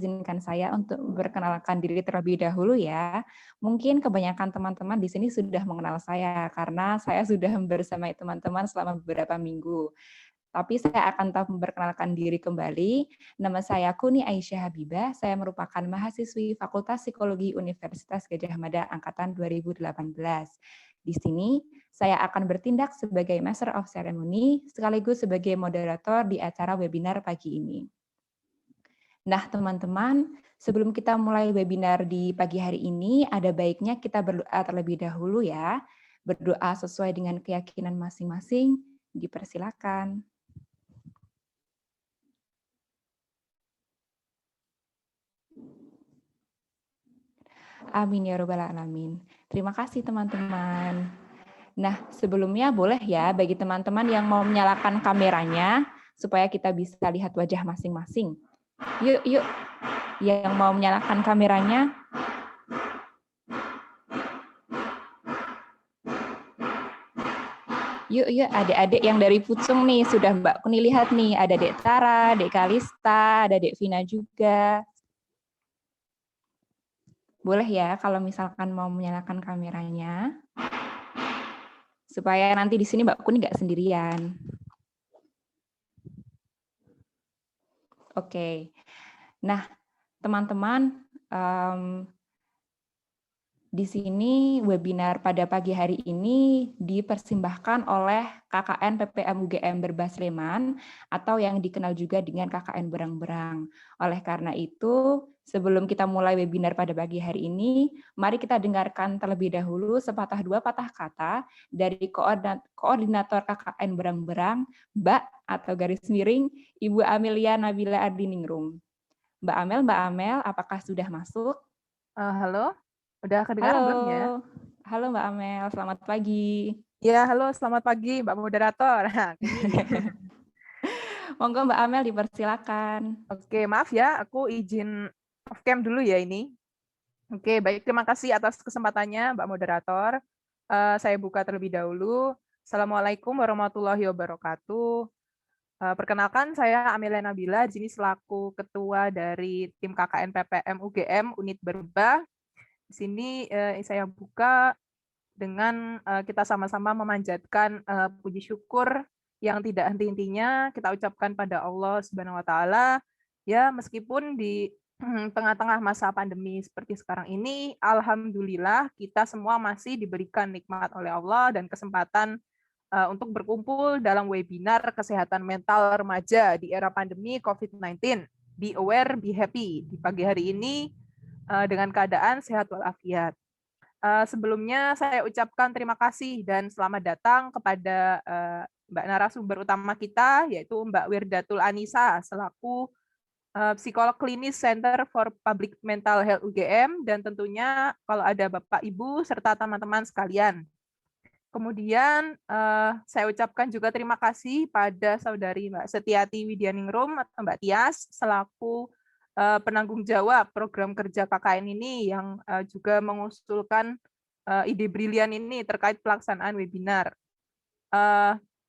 izinkan saya untuk memperkenalkan diri terlebih dahulu ya. Mungkin kebanyakan teman-teman di sini sudah mengenal saya karena saya sudah bersamai teman-teman selama beberapa minggu. Tapi saya akan tetap memperkenalkan diri kembali. Nama saya Kuni Aisyah Habibah. Saya merupakan mahasiswi Fakultas Psikologi Universitas Gadjah Mada angkatan 2018. Di sini saya akan bertindak sebagai Master of Ceremony sekaligus sebagai moderator di acara webinar pagi ini. Nah, teman-teman, sebelum kita mulai webinar di pagi hari ini, ada baiknya kita berdoa terlebih dahulu ya. Berdoa sesuai dengan keyakinan masing-masing. Dipersilakan. Amin ya robbal alamin. Terima kasih teman-teman. Nah, sebelumnya boleh ya bagi teman-teman yang mau menyalakan kameranya supaya kita bisa lihat wajah masing-masing. Yuk, yang mau menyalakan kameranya. Yuk, adik-adik yang dari Pucung nih, sudah Mbak Kuni lihat nih, ada Dek Tara, Dek Kalista, ada Dek Vina juga. Boleh ya kalau misalkan mau menyalakan kameranya, supaya nanti di sini Mbak Kuni nggak sendirian. Oke, nah teman-teman, di sini webinar pada pagi hari ini dipersembahkan oleh KKN PPM UGM Berbas Sleman atau yang dikenal juga dengan KKN Berang-Berang. Oleh karena itu, sebelum kita mulai webinar pada pagi hari ini, mari kita dengarkan terlebih dahulu sepatah dua patah kata dari koordinator KKN Berang-Berang, Mbak atau garis miring Ibu Amelia Nabila Ardiningrum. Mbak Amel, apakah sudah masuk? Halo, udah kedengaran Halo, belum ya? halo Mbak Amel, selamat pagi. Ya, halo, selamat pagi Mbak Moderator. Monggo Mbak Amel dipersilakan. Oke, maaf ya, aku izin off cam dulu ya ini. Oke, baik, terima kasih atas kesempatannya Mbak Moderator. Saya buka terlebih dahulu. Assalamualaikum warahmatullahi wabarakatuh. Perkenalkan, saya Amelia Nabila, di sini selaku Ketua dari tim KKN PPM UGM Unit Berbah. Di sini saya buka dengan kita sama-sama memanjatkan puji syukur yang tidak henti-hentinya kita ucapkan pada Allah Subhanahu wa taala. Ya, meskipun di tengah-tengah masa pandemi seperti sekarang ini, alhamdulillah kita semua masih diberikan nikmat oleh Allah dan kesempatan untuk berkumpul dalam webinar kesehatan mental remaja di era pandemi COVID-19. Be aware, be happy. Di pagi hari ini dengan keadaan sehat walafiat. Sebelumnya saya ucapkan terima kasih dan selamat datang kepada Mbak narasumber utama kita, yaitu Mbak Wirdatul Anisa, selaku psikolog klinis Center for Public Mental Health UGM, dan tentunya kalau ada Bapak, Ibu, serta teman-teman sekalian. Kemudian saya ucapkan juga terima kasih pada Saudari Mbak Setiati Widyaningrum atau Mbak Tias, selaku penanggung jawab program kerja KKN ini yang juga mengusulkan ide brilian ini terkait pelaksanaan webinar.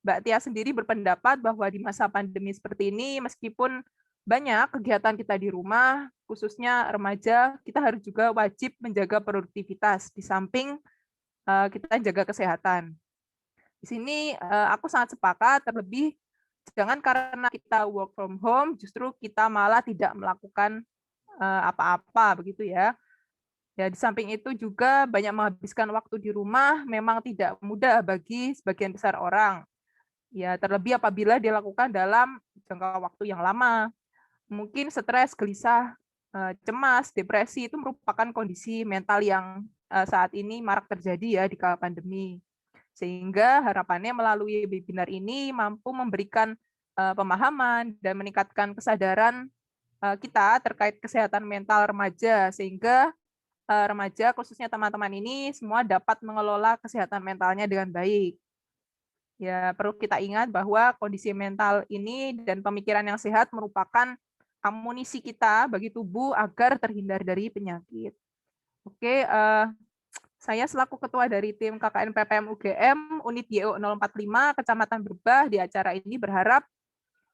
Mbak Tias sendiri berpendapat bahwa di masa pandemi seperti ini, meskipun banyak kegiatan kita di rumah, khususnya remaja, kita harus juga wajib menjaga produktivitas di samping kita jaga kesehatan. Di sini aku sangat sepakat, terlebih jangan karena kita work from home, justru kita malah tidak melakukan apa-apa, begitu ya. Ya, di samping itu juga banyak menghabiskan waktu di rumah memang tidak mudah bagi sebagian besar orang. Ya, terlebih apabila dilakukan dalam jangka waktu yang lama. Mungkin stres, gelisah, cemas, depresi itu merupakan kondisi mental yang saat ini marak terjadi ya di kala pandemi. Sehingga harapannya melalui webinar ini mampu memberikan pemahaman dan meningkatkan kesadaran kita terkait kesehatan mental remaja, sehingga remaja, khususnya teman-teman ini, semua dapat mengelola kesehatan mentalnya dengan baik. Ya, perlu kita ingat bahwa kondisi mental ini dan pemikiran yang sehat merupakan amunisi kita bagi tubuh agar terhindar dari penyakit. Oke, saya selaku ketua dari tim KKN PPM UGM Unit YO 045 Kecamatan Berbah di acara ini berharap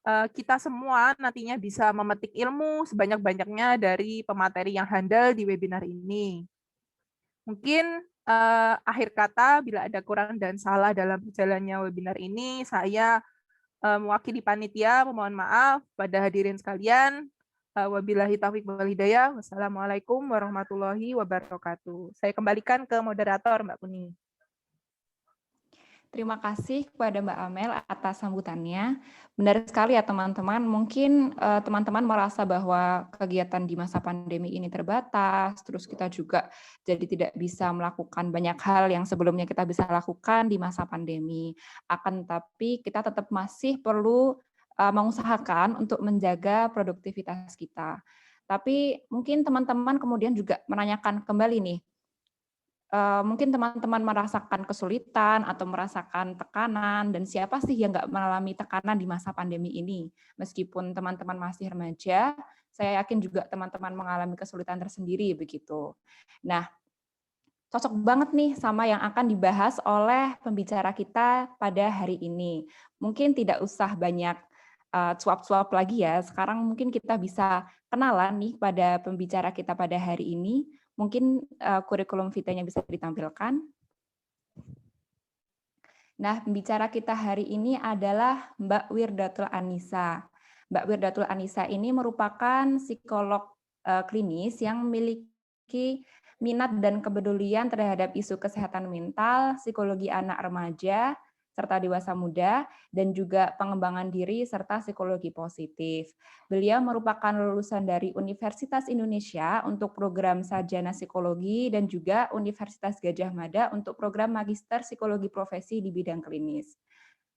kita semua nantinya bisa memetik ilmu sebanyak-banyaknya dari pemateri yang handal di webinar ini. Mungkin akhir kata, bila ada kurang dan salah dalam berjalannya webinar ini, saya mewakili panitia memohon maaf pada hadirin sekalian. Wabillahi taufiq wal hidayah. Wassalamualaikum warahmatullahi wabarakatuh. Saya kembalikan ke moderator, Mbak Puni. Terima kasih kepada Mbak Amel atas sambutannya. Benar sekali ya teman-teman, mungkin teman-teman merasa bahwa kegiatan di masa pandemi ini terbatas, terus kita juga jadi tidak bisa melakukan banyak hal yang sebelumnya kita bisa lakukan di masa pandemi. Akan tetapi kita tetap masih perlu mengusahakan untuk menjaga produktivitas kita. Tapi mungkin teman-teman kemudian juga menanyakan kembali nih, mungkin teman-teman merasakan kesulitan atau merasakan tekanan, dan siapa sih yang nggak mengalami tekanan di masa pandemi ini? Meskipun teman-teman masih remaja, saya yakin juga teman-teman mengalami kesulitan tersendiri begitu. Nah, cocok banget nih sama yang akan dibahas oleh pembicara kita pada hari ini. Mungkin tidak usah banyak cuap-cuap lagi ya, sekarang mungkin kita bisa kenalan nih pada pembicara kita pada hari ini. Mungkin kurikulum vitae-nya bisa ditampilkan. Nah, pembicara kita hari ini adalah Mbak Wirdatul Anissa. Mbak Wirdatul Anissa ini merupakan psikolog klinis yang memiliki minat dan kepedulian terhadap isu kesehatan mental, psikologi anak remaja, serta dewasa muda, dan juga pengembangan diri serta psikologi positif. Beliau merupakan lulusan dari Universitas Indonesia untuk program sarjana psikologi dan juga Universitas Gadjah Mada untuk program magister psikologi profesi di bidang klinis.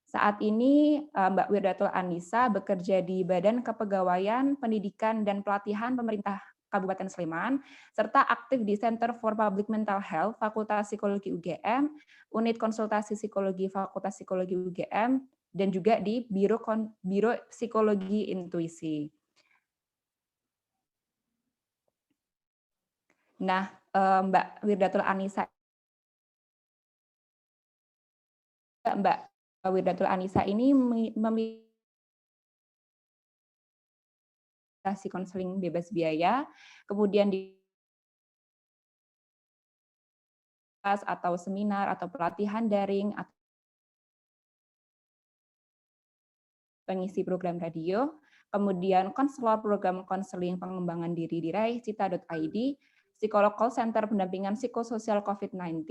Saat ini Mbak Wirdatul Anissa bekerja di Badan Kepegawaian Pendidikan dan Pelatihan Pemerintah Kabupaten Sleman, serta aktif di Center for Public Mental Health Fakultas Psikologi UGM, Unit Konsultasi Psikologi Fakultas Psikologi UGM, dan juga di Biro Psikologi Intuisi. Nah, Mbak Wirdatul Anissa ini memiliki konseling bebas biaya, kemudian di atau seminar atau pelatihan daring atau pengisi program radio, kemudian konselor program konseling pengembangan diri di raihcita.id, psikolog call center pendampingan psikososial COVID-19,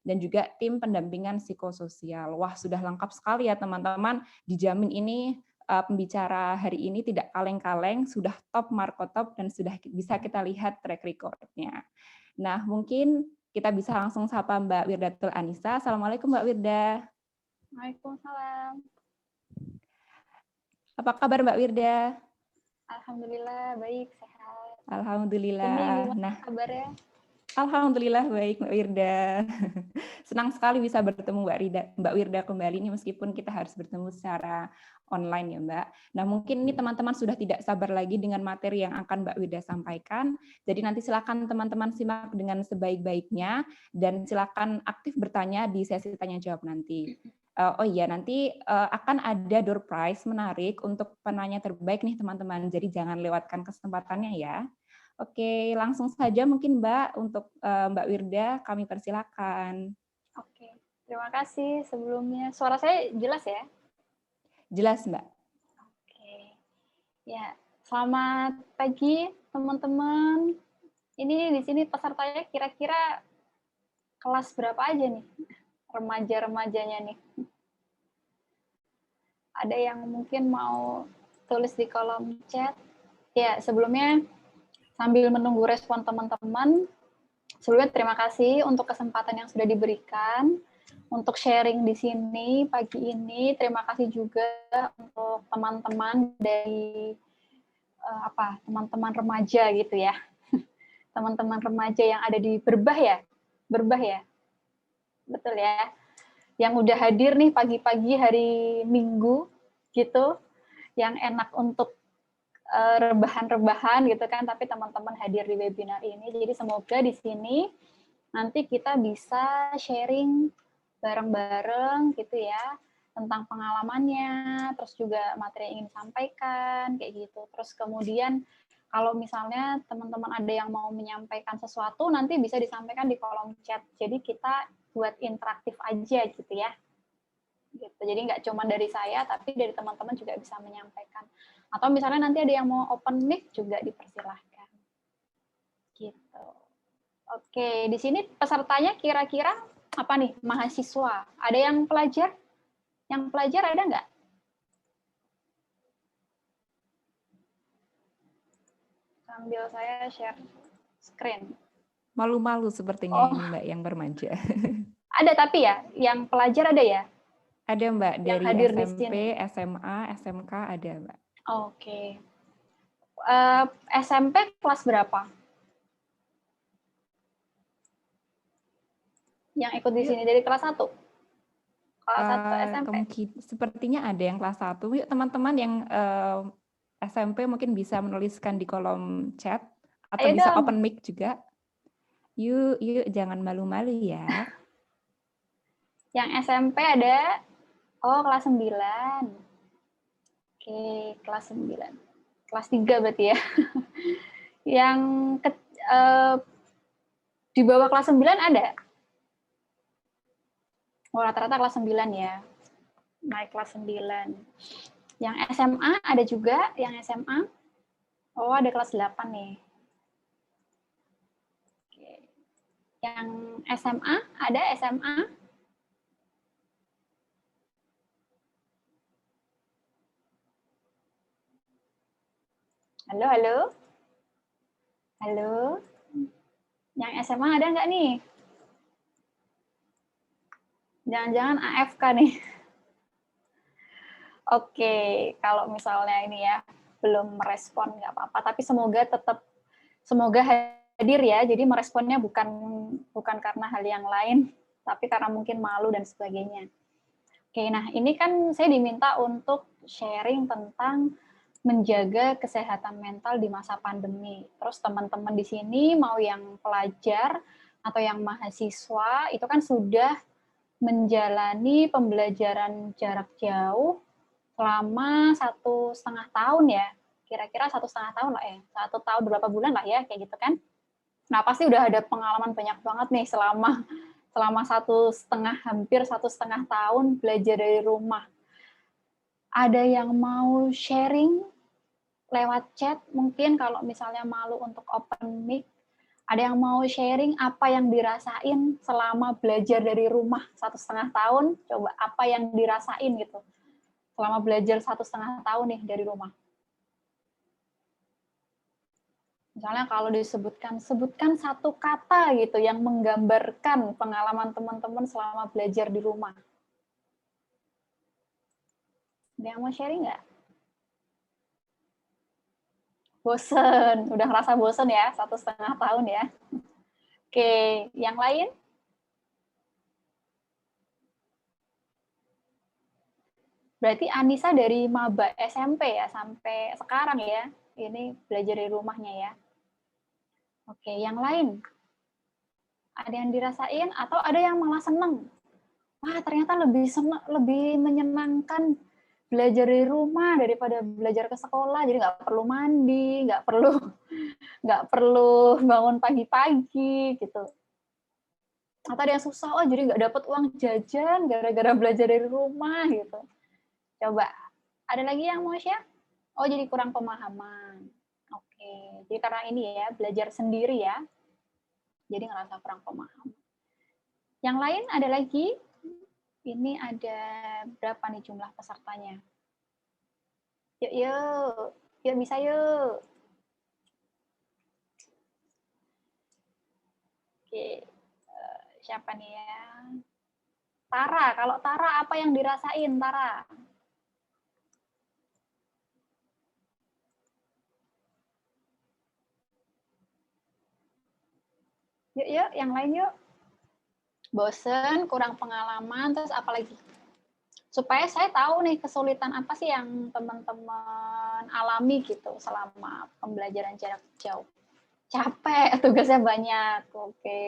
dan juga tim pendampingan psikososial. Wah, sudah lengkap sekali ya teman-teman. Dijamin ini pembicara hari ini tidak kaleng-kaleng, sudah top markotop, dan sudah bisa kita lihat track record-nya. Nah, mungkin kita bisa langsung sapa Mbak Wirdatul Anissa. Assalamualaikum Mbak Wirda. Waalaikumsalam. Apa kabar Mbak Wirda? Alhamdulillah baik, sehat. Alhamdulillah. Ini gimana kabarnya? Alhamdulillah baik Mbak Wirda. Senang sekali bisa bertemu Mbak Wirda kembali ini meskipun kita harus bertemu secara online ya Mbak. Nah mungkin ini teman-teman sudah tidak sabar lagi dengan materi yang akan Mbak Wirda sampaikan. Jadi nanti silakan teman-teman simak dengan sebaik-baiknya dan silakan aktif bertanya di sesi tanya jawab nanti. Oh iya, nanti akan ada door prize menarik untuk penanya terbaik nih teman-teman. Jadi jangan lewatkan kesempatannya ya. Oke, langsung saja mungkin Mbak untuk Mbak Wirda kami persilakan. Oke, terima kasih sebelumnya. Suara saya jelas ya? Jelas Mbak. Oke, ya selamat pagi teman-teman. Ini di sini pesertanya kira-kira kelas berapa aja nih? Remaja-remajanya nih. Ada yang mungkin mau tulis di kolom chat. Ya, sebelumnya sambil menunggu respon teman-teman, sebelumnya terima kasih untuk kesempatan yang sudah diberikan untuk sharing di sini pagi ini. Terima kasih juga untuk teman-teman dari teman-teman remaja gitu ya. Teman-teman remaja yang ada di Berbah ya? Betul ya. Yang udah hadir nih pagi-pagi hari Minggu gitu, yang enak untuk rebahan-rebahan gitu kan, tapi teman-teman hadir di webinar ini. Jadi semoga di sini nanti kita bisa sharing bareng-bareng gitu ya, tentang pengalamannya, terus juga materi yang ingin disampaikan, kayak gitu. Terus kemudian kalau misalnya teman-teman ada yang mau menyampaikan sesuatu, nanti bisa disampaikan di kolom chat. Jadi kita buat interaktif aja gitu ya. Gitu. Jadi nggak cuma dari saya, tapi dari teman-teman juga bisa menyampaikan. Atau misalnya nanti ada yang mau open mic juga dipersilahkan. Gitu. Oke, di sini pesertanya kira-kira apa nih? Mahasiswa. Ada yang pelajar? Yang pelajar ada nggak? Sambil saya share screen. Malu-malu sepertinya Oh, ini Mbak yang bermanja. ada tapi ya, yang pelajar ada ya? Ada Mbak Yang dari hadir di SMP, sini. SMA, SMK ada Mbak. Oke. SMP kelas berapa? Yang ikut di Yuk, sini dari kelas 1? Kelas 1 SMP? sepertinya ada yang kelas 1. Yuk teman-teman yang SMP mungkin bisa menuliskan di kolom chat atau Ayo bisa dong. open mic juga. Yuk jangan malu-malu ya. Yang SMP ada, kelas 9. Oke, kelas 9. Kelas 3 berarti ya. Yang di bawah kelas 9 ada? Rata-rata kelas 9 ya. Naik kelas 9. Yang SMA ada juga, yang SMA. Ada kelas 8 nih. Oke. Yang SMA, ada SMA? Halo, halo? Halo? Yang SMA ada nggak nih? Jangan-jangan AFK nih. Oke, kalau misalnya ini ya, belum merespon nggak apa-apa, tapi semoga hadir ya. Jadi meresponnya bukan karena hal yang lain, tapi karena mungkin malu dan sebagainya. Oke, nah ini kan saya diminta untuk sharing tentang menjaga kesehatan mental di masa pandemi. Terus teman-teman di sini mau yang pelajar atau yang mahasiswa itu kan sudah menjalani pembelajaran jarak jauh selama 1,5 tahun ya, kira-kira 1,5 tahun lah ya, 1 tahun berapa bulan lah ya, kayak gitu kan. Nah pasti udah ada pengalaman banyak banget nih selama 1,5 tahun belajar dari rumah. Ada yang mau sharing lewat chat, mungkin kalau misalnya malu untuk open mic, ada yang mau sharing apa yang dirasain selama belajar dari rumah 1,5 tahun, coba apa yang dirasain gitu selama belajar 1,5 tahun nih dari rumah. Misalnya kalau sebutkan satu kata gitu yang menggambarkan pengalaman teman-teman selama belajar di rumah. Ada yang mau sharing nggak? Bosen, udah ngerasa bosen ya 1,5 tahun ya. Oke, yang lain? Berarti Anissa dari maba SMP ya sampai sekarang ya, ini belajar dari rumahnya ya. Oke, yang lain? Ada yang dirasain atau ada yang malah seneng? Wah, ternyata lebih menyenangkan belajar dari rumah daripada belajar ke sekolah. Jadi nggak perlu mandi, nggak perlu bangun pagi-pagi gitu. Atau ada yang susah, jadi nggak dapat uang jajan gara-gara belajar dari rumah gitu. Coba, ada lagi yang mau share? Jadi kurang pemahaman. Oke, jadi karena ini ya, belajar sendiri ya, jadi ngerasa kurang pemahaman. Yang lain ada lagi? Ini ada berapa nih jumlah pesertanya? Yuk bisa yuk. Oke, siapa nih ya? Tara, kalau Tara apa yang dirasain Tara? Yuk, yang lain yuk. Bosen, kurang pengalaman, terus apa lagi? Supaya saya tahu nih kesulitan apa sih yang teman-teman alami gitu selama pembelajaran jarak jauh. Capek, tugasnya banyak. Oke.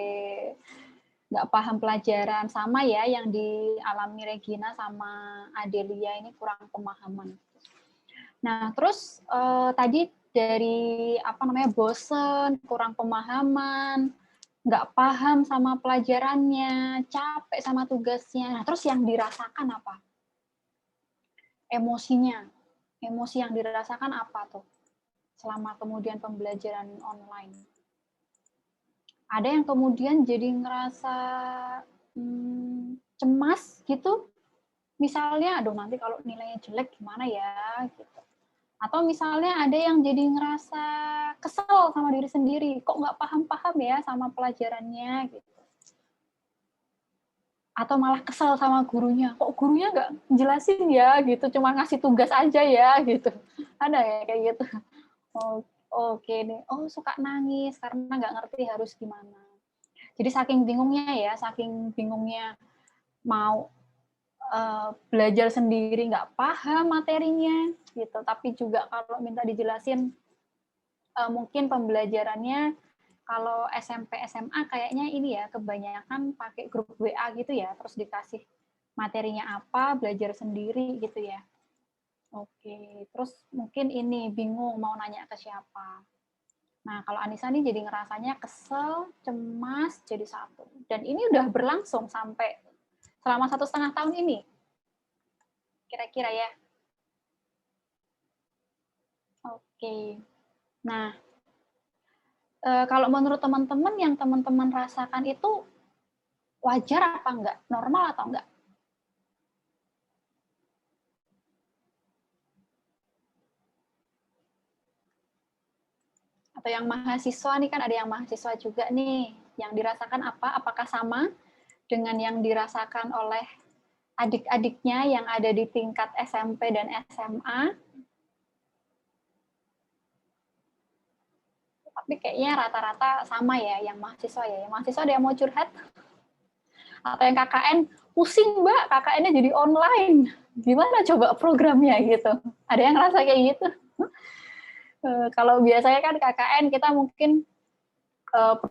nggak paham pelajaran, sama ya yang dialami Regina sama Adelia ini kurang pemahaman. Nah, terus tadi dari bosen, kurang pemahaman, nggak paham sama pelajarannya, capek sama tugasnya. Nah, terus yang dirasakan apa? Emosinya. Emosi yang dirasakan apa tuh? Selama kemudian pembelajaran online. Ada yang kemudian jadi ngerasa cemas gitu. Misalnya, aduh nanti kalau nilainya jelek gimana ya? Gitu. Atau misalnya ada yang jadi ngerasa kesel sama diri sendiri, kok nggak paham-paham ya sama pelajarannya gitu. Atau malah kesel sama gurunya, kok gurunya nggak jelasin ya gitu, cuma ngasih tugas aja ya gitu. Ada ya kayak gitu. Oh, oke nih, oh suka nangis karena nggak ngerti harus gimana. Jadi saking bingungnya mau belajar sendiri nggak paham materinya gitu, tapi juga kalau minta dijelasin mungkin pembelajarannya kalau SMP SMA kayaknya ini ya kebanyakan pakai grup WA gitu ya, terus dikasih materinya apa, belajar sendiri gitu ya. Oke, terus mungkin ini bingung mau nanya ke siapa. Nah, kalau Anissa nih jadi ngerasanya kesel, cemas, jadi satu. Dan ini udah berlangsung sampai selama 1,5 tahun ini. Kira-kira ya. Oke. Nah, kalau menurut teman-teman yang teman-teman rasakan itu wajar apa enggak? Normal atau enggak? Atau yang mahasiswa nih, kan ada yang mahasiswa juga nih. Yang dirasakan apa? Apakah sama dengan yang dirasakan oleh adik-adiknya yang ada di tingkat SMP dan SMA? Tapi kayaknya rata-rata sama ya, yang mahasiswa ya. Yang mahasiswa ada yang mau curhat? Atau yang KKN, pusing Mbak, KKN-nya jadi online. Gimana coba programnya gitu? Ada yang ngerasa kayak gitu? Kalau biasanya kan KKN kita mungkin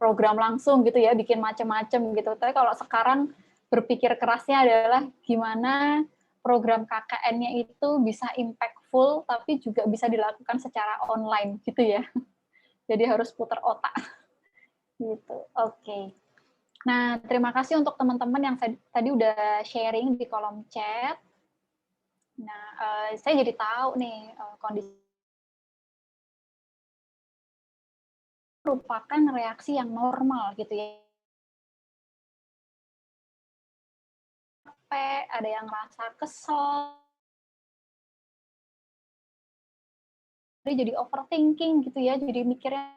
program langsung gitu ya, bikin macam-macam gitu. Tapi kalau sekarang berpikir kerasnya adalah gimana program KKN-nya itu bisa impactful, tapi juga bisa dilakukan secara online gitu ya. Jadi harus putar otak. Gitu. Oke. Nah, terima kasih untuk teman-teman yang tadi udah sharing di kolom chat. Nah, saya jadi tahu nih kondisi merupakan reaksi yang normal gitu ya. Ada yang merasa kesel, jadi overthinking gitu ya, jadi mikirnya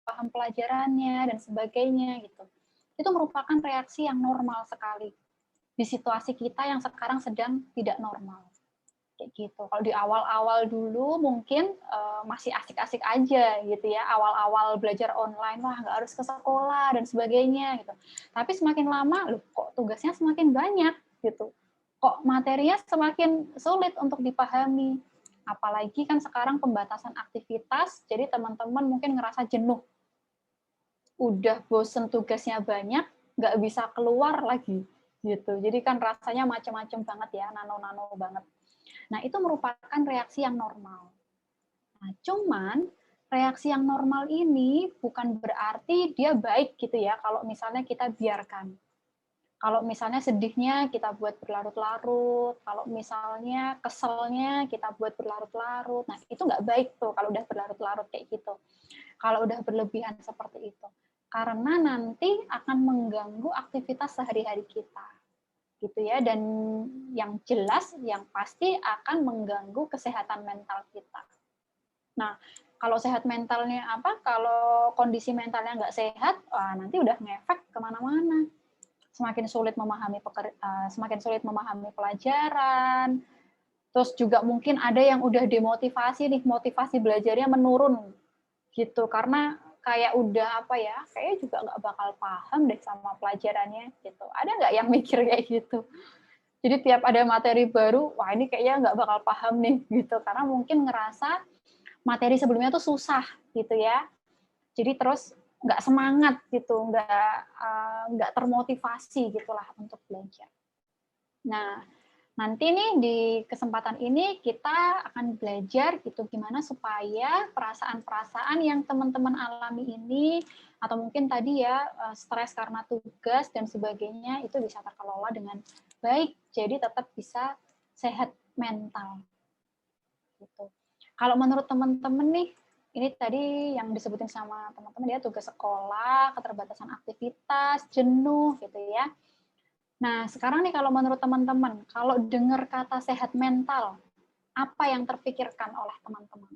paham pelajarannya dan sebagainya gitu. Itu merupakan reaksi yang normal sekali di situasi kita yang sekarang sedang tidak normal. Kayak gitu. Kalau di awal-awal dulu mungkin masih asik-asik aja gitu ya, awal-awal belajar online, wah nggak harus ke sekolah dan sebagainya gitu. Tapi semakin lama, loh kok tugasnya semakin banyak gitu, kok materinya semakin sulit untuk dipahami. Apalagi kan sekarang pembatasan aktivitas, jadi teman-teman mungkin ngerasa jenuh, udah bosen tugasnya banyak, nggak bisa keluar lagi gitu. Jadi kan rasanya macam-macam banget ya, nano-nano banget. Nah, itu merupakan reaksi yang normal. Nah, cuman reaksi yang normal ini bukan berarti dia baik gitu ya, kalau misalnya kita biarkan. Kalau misalnya sedihnya kita buat berlarut-larut, kalau misalnya keselnya kita buat berlarut-larut, nah itu nggak baik tuh kalau udah berlarut-larut kayak gitu. Kalau udah berlebihan seperti itu. Karena nanti akan mengganggu aktivitas sehari-hari kita. Gitu ya, dan yang jelas yang pasti akan mengganggu kesehatan mental kita. Nah, kalau sehat mentalnya apa? Kalau kondisi mentalnya nggak sehat, wah, nanti udah ngefek kemana-mana. Semakin sulit memahami pelajaran. Terus juga mungkin ada yang udah demotivasi nih, motivasi belajarnya menurun gitu karena kayak udah apa ya, kayaknya juga nggak bakal paham deh sama pelajarannya gitu. Ada nggak yang mikir kayak gitu? Jadi tiap ada materi baru, wah ini kayaknya nggak bakal paham nih gitu, karena mungkin ngerasa materi sebelumnya tuh susah gitu ya. Jadi terus nggak semangat gitu, nggak termotivasi gitulah untuk belajar. Nah, nanti nih di kesempatan ini kita akan belajar gitu gimana supaya perasaan-perasaan yang teman-teman alami ini atau mungkin tadi ya stres karena tugas dan sebagainya itu bisa terkelola dengan baik. Jadi tetap bisa sehat mental. Gitu. Kalau menurut teman-teman nih, ini tadi yang disebutin sama teman-teman ya, tugas sekolah, keterbatasan aktivitas, jenuh gitu ya. Nah, sekarang nih kalau menurut teman-teman, kalau dengar kata sehat mental, apa yang terpikirkan oleh teman-teman?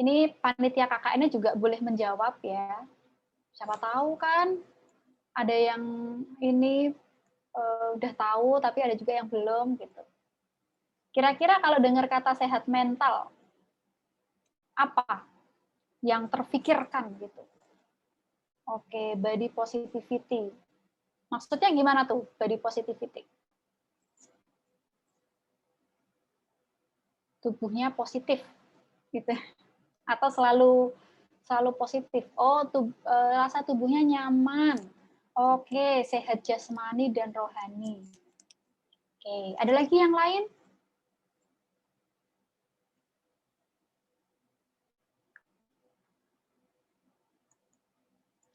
Ini panitia KKN-nya juga boleh menjawab ya. Siapa tahu kan ada yang ini udah tahu, tapi ada juga yang belum gitu. Kira-kira kalau dengar kata sehat mental, apa yang terpikirkan gitu? Oke, body positivity. Maksudnya gimana tuh body positivity? Tubuhnya positif gitu. Atau selalu positif. Oh, rasa tubuhnya nyaman. Oke, sehat jasmani dan rohani. Oke, ada lagi yang lain?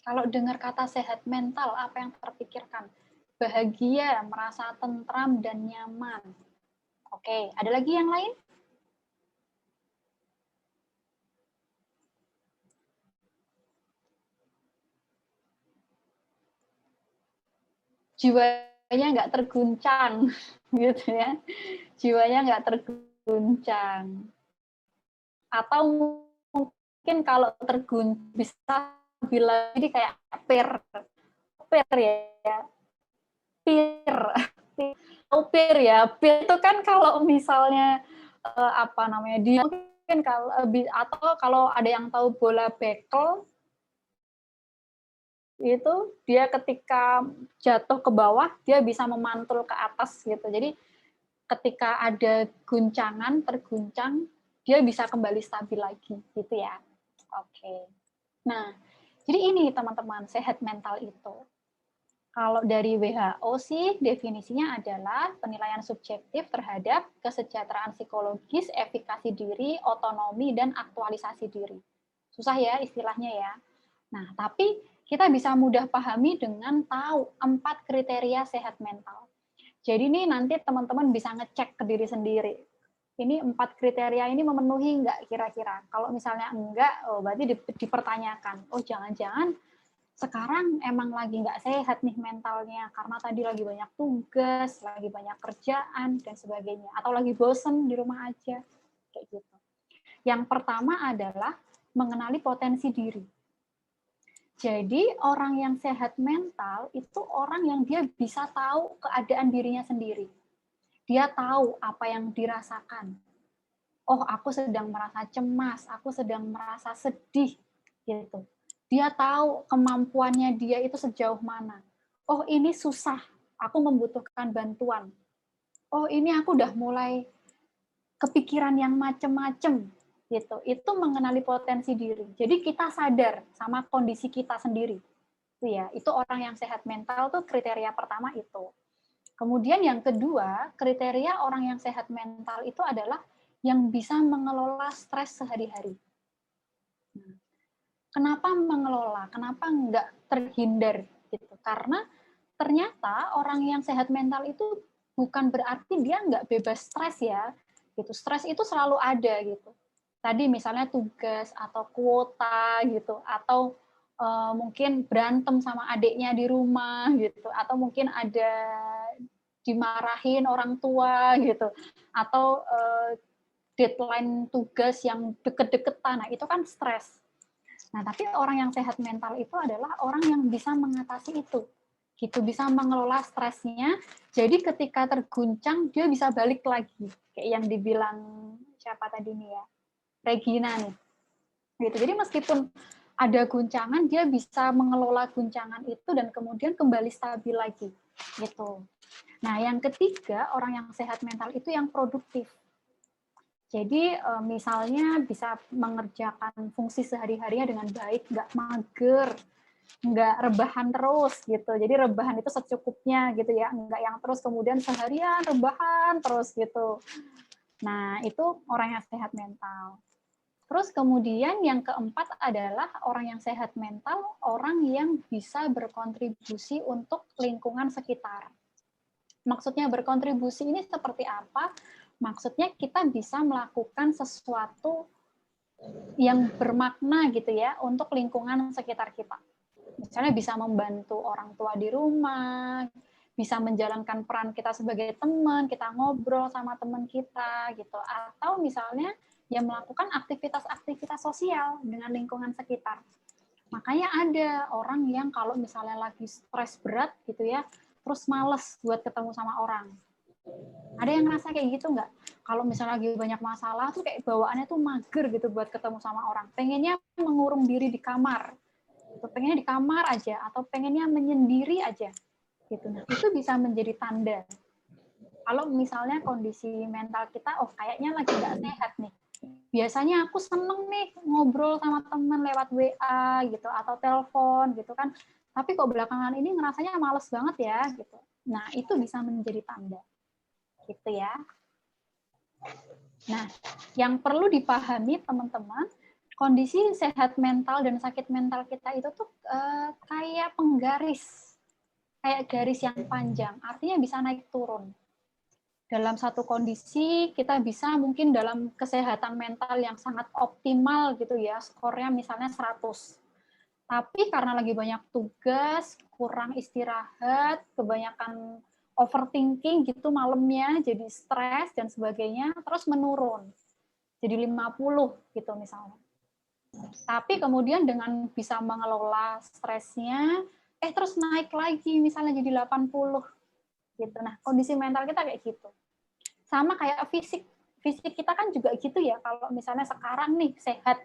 Kalau dengar kata sehat mental, apa yang terpikirkan? Bahagia, merasa tentram dan nyaman. Oke, ada lagi yang lain? Jiwanya nggak terguncang, gitu ya. Jiwanya nggak terguncang. Atau mungkin kalau terguncang bisa bilang jadi kayak per ya, pir ya. Pir itu kan kalau misalnya apa namanya dia mungkin kalau atau kalau ada yang tahu bola bekel itu dia ketika jatuh ke bawah dia bisa memantul ke atas gitu. Jadi ketika ada guncangan, terguncang, dia bisa kembali stabil lagi gitu ya. Oke. Nah, jadi ini teman-teman, sehat mental itu. Kalau dari WHO sih definisinya adalah penilaian subjektif terhadap kesejahteraan psikologis, efikasi diri, otonomi, dan aktualisasi diri. Susah ya istilahnya ya. Nah, tapi kita bisa mudah pahami dengan tahu 4 kriteria sehat mental. Jadi nih nanti teman-teman bisa ngecek ke diri sendiri. Ini 4 kriteria ini memenuhi nggak kira-kira? Kalau misalnya enggak, oh berarti dipertanyakan. Oh jangan-jangan sekarang emang lagi nggak sehat nih mentalnya karena tadi lagi banyak tugas, lagi banyak kerjaan dan sebagainya, atau lagi bosen di rumah aja kayak gitu. Yang pertama adalah mengenali potensi diri. Jadi orang yang sehat mental itu orang yang dia bisa tahu keadaan dirinya sendiri. Dia tahu apa yang dirasakan. Oh, aku sedang merasa cemas, aku sedang merasa sedih gitu. Dia tahu kemampuannya dia itu sejauh mana. Oh, ini susah, aku membutuhkan bantuan. Oh, ini aku udah mulai kepikiran yang macem-macem gitu. Itu mengenali potensi diri. Jadi kita sadar sama kondisi kita sendiri. Itu ya, itu orang yang sehat mental tuh kriteria pertama itu. Kemudian yang kedua, kriteria orang yang sehat mental itu adalah yang bisa mengelola stres sehari-hari. Kenapa mengelola? Kenapa nggak terhindar? Gitu. Karena ternyata orang yang sehat mental itu bukan berarti dia nggak bebas stres ya. Gitu. Stres itu selalu ada gitu. Tadi misalnya tugas atau kuota gitu, atau mungkin berantem sama adiknya di rumah gitu, atau mungkin ada dimarahin orang tua gitu, atau deadline tugas yang deket-deketan, nah itu kan stres. Nah, tapi orang yang sehat mental itu adalah orang yang bisa mengatasi itu, gitu, bisa mengelola stresnya. Jadi ketika terguncang dia bisa balik lagi, kayak yang dibilang siapa tadi nih ya, Regina nih. Gitu. Jadi meskipun ada guncangan, dia bisa mengelola guncangan itu dan kemudian kembali stabil lagi, gitu. Nah, yang ketiga, orang yang sehat mental itu yang produktif. Jadi misalnya bisa mengerjakan fungsi sehari-harinya dengan baik, nggak mager, nggak rebahan terus gitu. Jadi rebahan itu secukupnya gitu ya, nggak yang terus kemudian seharian rebahan terus gitu. Nah, itu orang yang sehat mental. Terus kemudian yang keempat adalah orang yang sehat mental, orang yang bisa berkontribusi untuk lingkungan sekitar. Maksudnya berkontribusi ini seperti apa? Maksudnya kita bisa melakukan sesuatu yang bermakna gitu ya untuk lingkungan sekitar kita. Misalnya bisa membantu orang tua di rumah, bisa menjalankan peran kita sebagai teman, kita ngobrol sama teman kita gitu, atau misalnya ya melakukan aktivitas-aktivitas sosial dengan lingkungan sekitar. Makanya ada orang yang kalau misalnya lagi stres berat gitu ya, terus males buat ketemu sama orang. Ada yang ngerasa kayak gitu nggak? Kalau misalnya lagi banyak masalah tuh kayak bawaannya tuh mager gitu buat ketemu sama orang. Pengennya mengurung diri di kamar. Pengennya di kamar aja atau pengennya menyendiri aja. Gitu. Nah, itu bisa menjadi tanda. Kalau misalnya kondisi mental kita, oh kayaknya lagi nggak sehat nih. Biasanya aku seneng nih ngobrol sama teman lewat WA gitu atau telepon gitu kan. Tapi kok belakangan ini ngerasanya males banget ya gitu. Nah, itu bisa menjadi tanda. Gitu ya. Nah, yang perlu dipahami teman-teman, kondisi sehat mental dan sakit mental kita itu tuh kayak penggaris. Kayak garis yang panjang, artinya bisa naik turun. Dalam satu kondisi kita bisa mungkin dalam kesehatan mental yang sangat optimal gitu ya, skornya misalnya 100. Tapi karena lagi banyak tugas, kurang istirahat, kebanyakan overthinking gitu malamnya, jadi stres dan sebagainya, terus menurun. Jadi 50 gitu misalnya. Tapi kemudian dengan bisa mengelola stresnya, terus naik lagi misalnya jadi 80 gitu. Nah, kondisi mental kita kayak gitu. Sama kayak fisik. Fisik kita kan juga gitu ya, kalau misalnya sekarang nih sehat,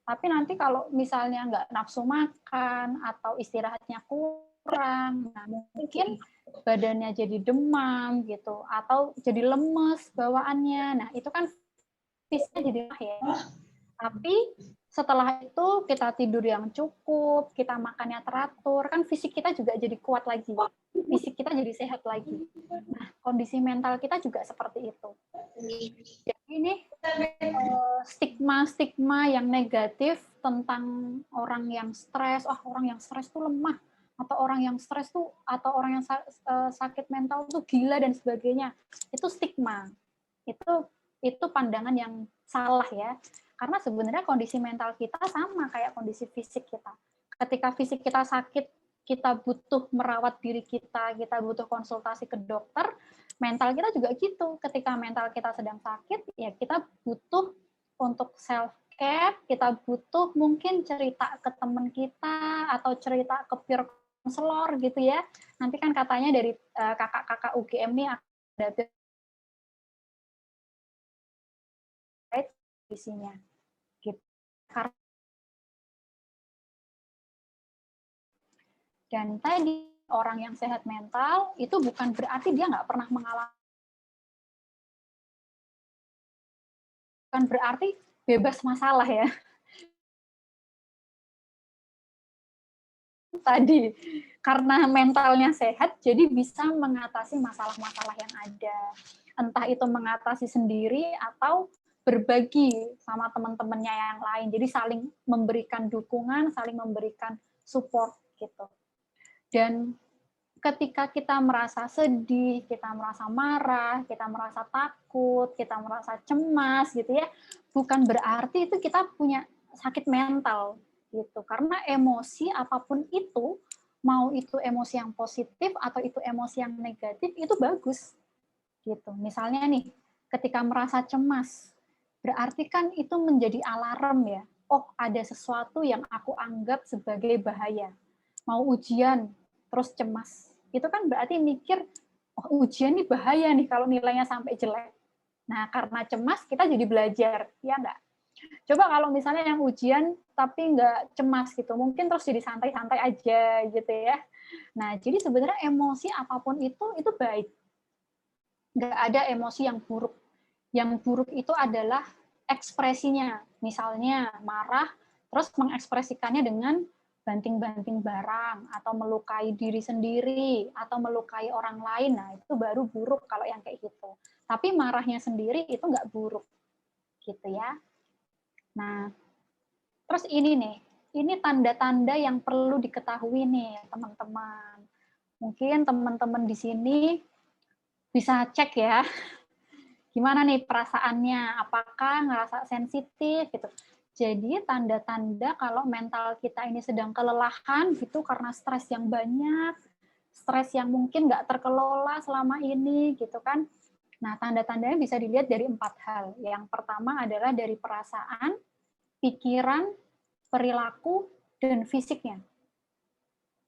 tapi nanti kalau misalnya nggak nafsu makan atau istirahatnya kurang, nah mungkin badannya jadi demam gitu, atau jadi lemes bawaannya. Nah, itu kan fisiknya jadi ya. Tapi setelah itu kita tidur yang cukup, kita makannya teratur, kan fisik kita juga jadi kuat lagi. Fisik kita jadi sehat lagi. Nah, kondisi mental kita juga seperti itu. Jadi ini stigma-stigma yang negatif tentang orang yang stres, orang yang stres tuh lemah, atau orang yang stres tuh, atau orang yang sakit mental tuh gila dan sebagainya. Itu stigma. Itu pandangan yang salah ya. Karena sebenarnya kondisi mental kita sama kayak kondisi fisik kita. Ketika fisik kita sakit, kita butuh merawat diri kita butuh konsultasi ke dokter, mental kita juga gitu. Ketika mental kita sedang sakit, ya kita butuh untuk self-care, kita butuh mungkin cerita ke teman kita, atau cerita ke peer counselor gitu ya. Nanti kan katanya dari kakak-kakak UGM nih ada isinya. Gitu. Dan tadi orang yang sehat mental itu bukan berarti dia nggak pernah mengalami, bukan berarti bebas masalah ya. Tadi karena mentalnya sehat, jadi bisa mengatasi masalah-masalah yang ada. Entah itu mengatasi sendiri atau berbagi sama teman-temannya yang lain. Jadi saling memberikan dukungan, saling memberikan support gitu. Dan ketika kita merasa sedih, kita merasa marah, kita merasa takut, kita merasa cemas gitu ya, bukan berarti itu kita punya sakit mental gitu. Karena emosi apapun itu, mau itu emosi yang positif atau itu emosi yang negatif, itu bagus gitu. Misalnya nih, ketika merasa cemas, berarti kan itu menjadi alarm ya. Oh, ada sesuatu yang aku anggap sebagai bahaya. Mau ujian, terus cemas. Itu kan berarti mikir, oh ujian ini bahaya nih kalau nilainya sampai jelek. Nah, karena cemas, kita jadi belajar. Ya enggak? Coba kalau misalnya yang ujian, tapi nggak cemas gitu. Mungkin terus jadi santai-santai aja gitu ya. Nah, jadi sebenarnya emosi apapun itu baik. Nggak ada emosi yang buruk. Yang buruk itu adalah ekspresinya. Misalnya marah, terus mengekspresikannya dengan banting-banting barang, atau melukai diri sendiri, atau melukai orang lain. Nah, itu baru buruk kalau yang kayak gitu. Tapi marahnya sendiri itu nggak buruk. Gitu ya. Nah, terus ini nih, ini tanda-tanda yang perlu diketahui nih, teman-teman. Mungkin teman-teman di sini bisa cek ya, gimana nih perasaannya, apakah ngerasa sensitif gitu. Jadi tanda-tanda kalau mental kita ini sedang kelelahan gitu karena stres yang banyak, stres yang mungkin nggak terkelola selama ini gitu kan. Nah, tanda-tandanya bisa dilihat dari 4 hal. Yang pertama adalah dari perasaan, pikiran, perilaku, dan fisiknya.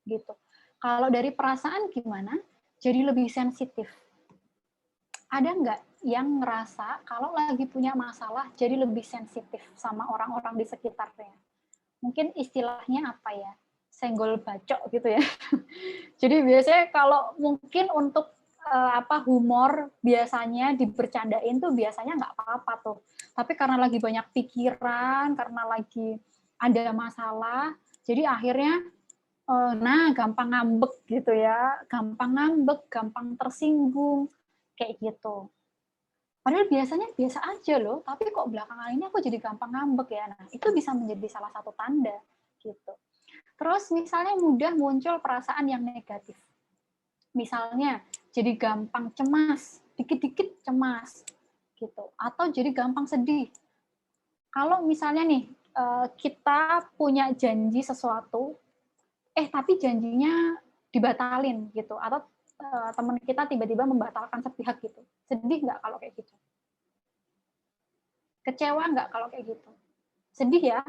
Gitu. Kalau dari perasaan gimana? Jadi lebih sensitif. Ada nggak yang ngerasa kalau lagi punya masalah jadi lebih sensitif sama orang-orang di sekitarnya? Mungkin istilahnya apa ya? Senggol bacok gitu ya. Jadi biasanya kalau mungkin untuk humor biasanya dibercandain tuh biasanya nggak apa-apa tuh. Tapi karena lagi banyak pikiran, karena lagi ada masalah, jadi akhirnya gampang ngambek gitu ya, gampang ngambek, gampang tersinggung, kayak gitu. Padahal biasanya biasa aja loh, tapi kok belakangan ini aku jadi gampang ngambek ya. Nah, itu bisa menjadi salah satu tanda gitu. Terus misalnya mudah muncul perasaan yang negatif. Misalnya jadi gampang cemas, dikit-dikit cemas gitu. Atau jadi gampang sedih. Kalau misalnya nih kita punya janji sesuatu, tapi janjinya dibatalin gitu, atau teman kita tiba-tiba membatalkan sepihak gitu. Sedih nggak kalau kayak gitu? Kecewa nggak kalau kayak gitu? Sedih ya,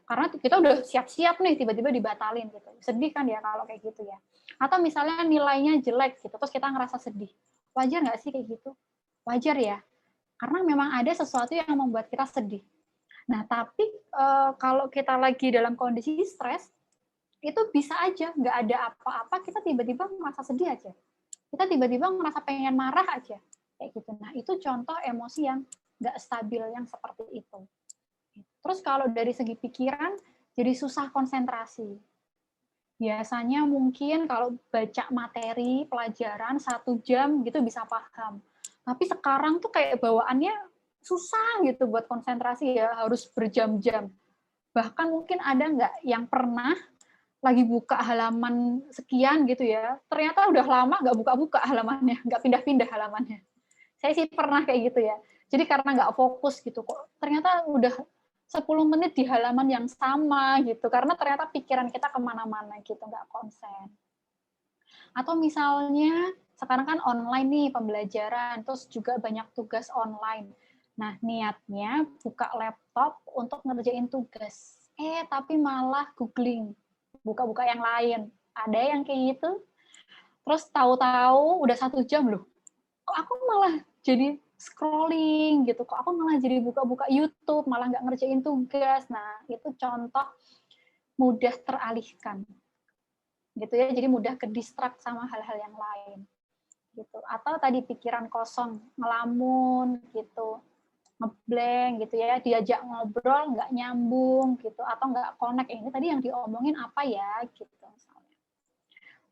karena kita udah siap-siap nih tiba-tiba dibatalin gitu. Sedih kan ya kalau kayak gitu ya. Atau misalnya nilainya jelek gitu, terus kita ngerasa sedih. Wajar nggak sih kayak gitu? Wajar ya, karena memang ada sesuatu yang membuat kita sedih. Nah, tapi kalau kita lagi dalam kondisi stres, itu bisa aja nggak ada apa-apa, kita tiba-tiba merasa sedih aja. Kita tiba-tiba merasa pengen marah aja. Kayak gitu. Nah, itu contoh emosi yang nggak stabil yang seperti itu. Terus kalau dari segi pikiran, jadi susah konsentrasi. Biasanya mungkin kalau baca materi pelajaran 1 jam gitu bisa paham. Tapi sekarang tuh kayak bawaannya susah gitu buat konsentrasi ya, harus berjam-jam. Bahkan mungkin ada nggak yang pernah lagi buka halaman sekian gitu ya, ternyata udah lama nggak buka-buka halamannya, nggak pindah-pindah halamannya. Saya sih pernah kayak gitu ya. Jadi karena nggak fokus gitu, kok ternyata udah 10 menit di halaman yang sama gitu, karena ternyata pikiran kita kemana-mana gitu, nggak konsen. Atau misalnya sekarang kan online nih pembelajaran, terus juga banyak tugas online. Nah, niatnya buka laptop untuk ngerjain tugas. Tapi malah googling, buka-buka yang lain. Ada yang kayak gitu. Terus tahu-tahu udah 1 jam loh. Kok aku malah jadi scrolling gitu. Kok aku malah jadi buka-buka YouTube, malah nggak ngerjain tugas. Nah, itu contoh mudah teralihkan. Gitu ya, jadi mudah kedistrak sama hal-hal yang lain. Gitu. Atau tadi pikiran kosong, ngelamun gitu, ngeblank gitu ya, diajak ngobrol nggak nyambung gitu, atau nggak connect. Ini tadi yang diomongin apa ya gitu misalnya.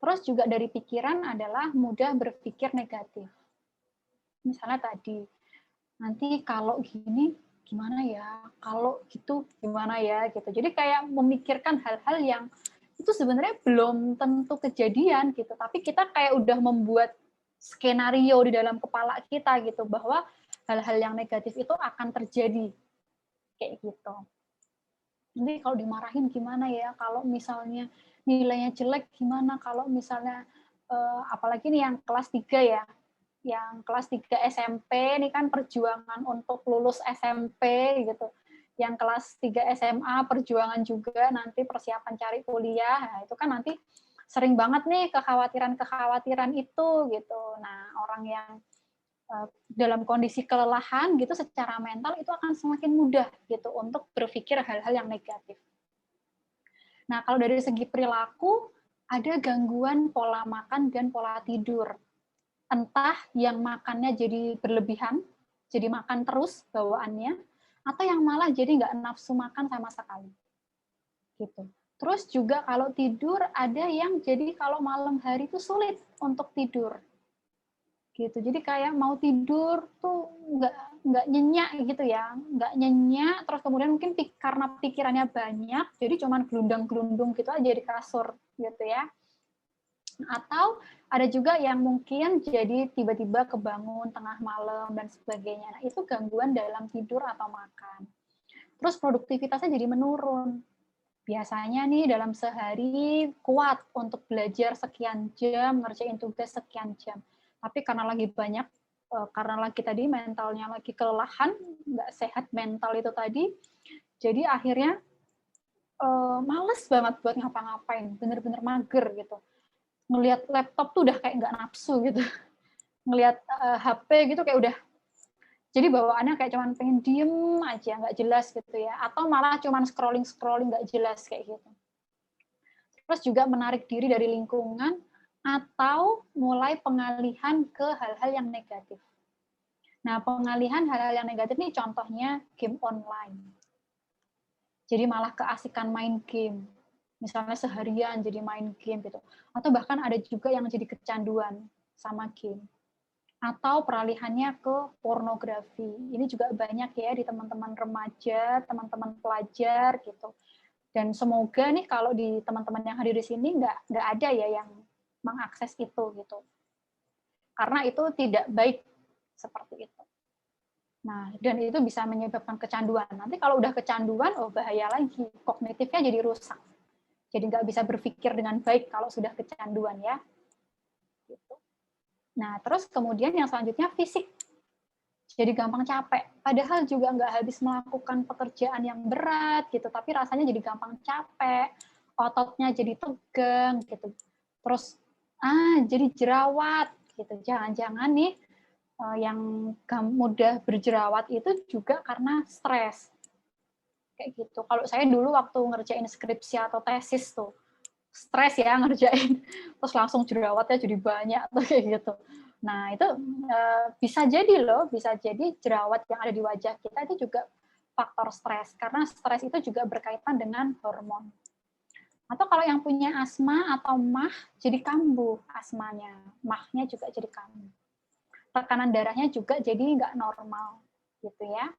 Terus juga dari pikiran adalah mudah berpikir negatif. Misalnya tadi, nanti kalau gini gimana ya, kalau gitu gimana ya gitu. Jadi kayak memikirkan hal-hal yang itu sebenarnya belum tentu kejadian gitu, tapi kita kayak udah membuat skenario di dalam kepala kita gitu bahwa hal-hal yang negatif itu akan terjadi kayak gitu. Nanti kalau dimarahin gimana ya, kalau misalnya nilainya jelek gimana, kalau misalnya apalagi nih yang kelas 3 ya, yang kelas 3 SMP ini kan perjuangan untuk lulus SMP gitu. Yang kelas 3 SMA perjuangan juga nanti persiapan cari kuliah. Nah, itu kan nanti sering banget nih kekhawatiran-kekhawatiran itu gitu. Nah, orang yang dalam kondisi kelelahan gitu secara mental itu akan semakin mudah gitu untuk berpikir hal-hal yang negatif. Nah, kalau dari segi perilaku ada gangguan pola makan dan pola tidur. Entah yang makannya jadi berlebihan, jadi makan terus bawaannya, atau yang malah jadi nggak nafsu makan sama sekali. Gitu. Terus juga kalau tidur ada yang jadi kalau malam hari itu sulit untuk tidur. Gitu. Jadi kayak mau tidur tuh nggak nyenyak gitu ya, nggak nyenyak. Terus kemudian mungkin karena pikirannya banyak, jadi cuman gelundang-gelundung gitu aja di kasur gitu ya. Atau ada juga yang mungkin jadi tiba-tiba kebangun tengah malam dan sebagainya. Nah, itu gangguan dalam tidur atau makan. Terus produktivitasnya jadi menurun. Biasanya nih dalam sehari kuat untuk belajar sekian jam, ngerjain tugas sekian jam. Tapi karena lagi banyak, karena lagi tadi mentalnya lagi kelelahan, nggak sehat mental itu tadi, jadi akhirnya males banget buat ngapa-ngapain, bener-bener mager gitu. Ngelihat laptop tuh udah kayak nggak nafsu gitu. Ngelihat HP gitu kayak udah, jadi bawaannya kayak cuman pengen diem aja, nggak jelas gitu ya. Atau malah cuman scrolling-scrolling nggak jelas kayak gitu. Terus juga menarik diri dari lingkungan, atau mulai pengalihan ke hal-hal yang negatif. Nah, pengalihan hal-hal yang negatif ini contohnya game online. Jadi malah keasikan main game. Misalnya seharian jadi main game gitu. Atau bahkan ada juga yang jadi kecanduan sama game. Atau peralihannya ke pornografi. Ini juga banyak ya di teman-teman remaja, teman-teman pelajar gitu. Dan semoga nih kalau di teman-teman yang hadir di sini nggak ada ya yang mengakses itu gitu. Karena itu tidak baik seperti itu. Nah, dan itu bisa menyebabkan kecanduan. Nanti kalau udah kecanduan, oh bahaya lagi. Kognitifnya jadi rusak. Jadi nggak bisa berpikir dengan baik kalau sudah kecanduan ya. Gitu. Nah, terus kemudian yang selanjutnya fisik. Jadi gampang capek. Padahal juga nggak habis melakukan pekerjaan yang berat gitu, tapi rasanya jadi gampang capek, ototnya jadi tegang gitu. Terus jadi jerawat gitu. Jangan-jangan nih yang mudah berjerawat itu juga karena stres. Kayak gitu. Kalau saya dulu waktu ngerjain skripsi atau tesis tuh, stres ya ngerjain, terus langsung jerawatnya jadi banyak tuh kayak gitu. Nah, itu bisa jadi loh, bisa jadi jerawat yang ada di wajah kita itu juga faktor stres, karena stres itu juga berkaitan dengan hormon. Atau kalau yang punya asma atau MAH, jadi kambuh asmanya, MAH-nya juga jadi kambuh. Tekanan darahnya juga jadi nggak normal, gitu ya.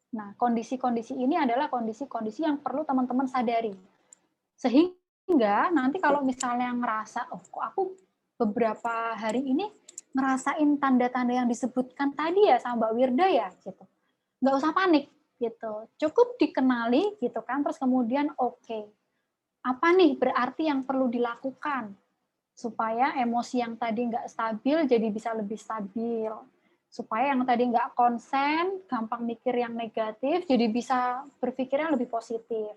Nah, kondisi-kondisi ini adalah kondisi-kondisi yang perlu teman-teman sadari. Sehingga nanti kalau misalnya ngerasa, oh kok aku beberapa hari ini ngerasain tanda-tanda yang disebutkan tadi ya sama Mbak Wirda ya, gitu. Nggak usah panik, gitu. Cukup dikenali, gitu kan, terus kemudian oke. Apa nih berarti yang perlu dilakukan supaya emosi yang tadi nggak stabil jadi bisa lebih stabil. Supaya yang tadi nggak konsen, gampang mikir yang negatif, jadi bisa berpikirnya lebih positif.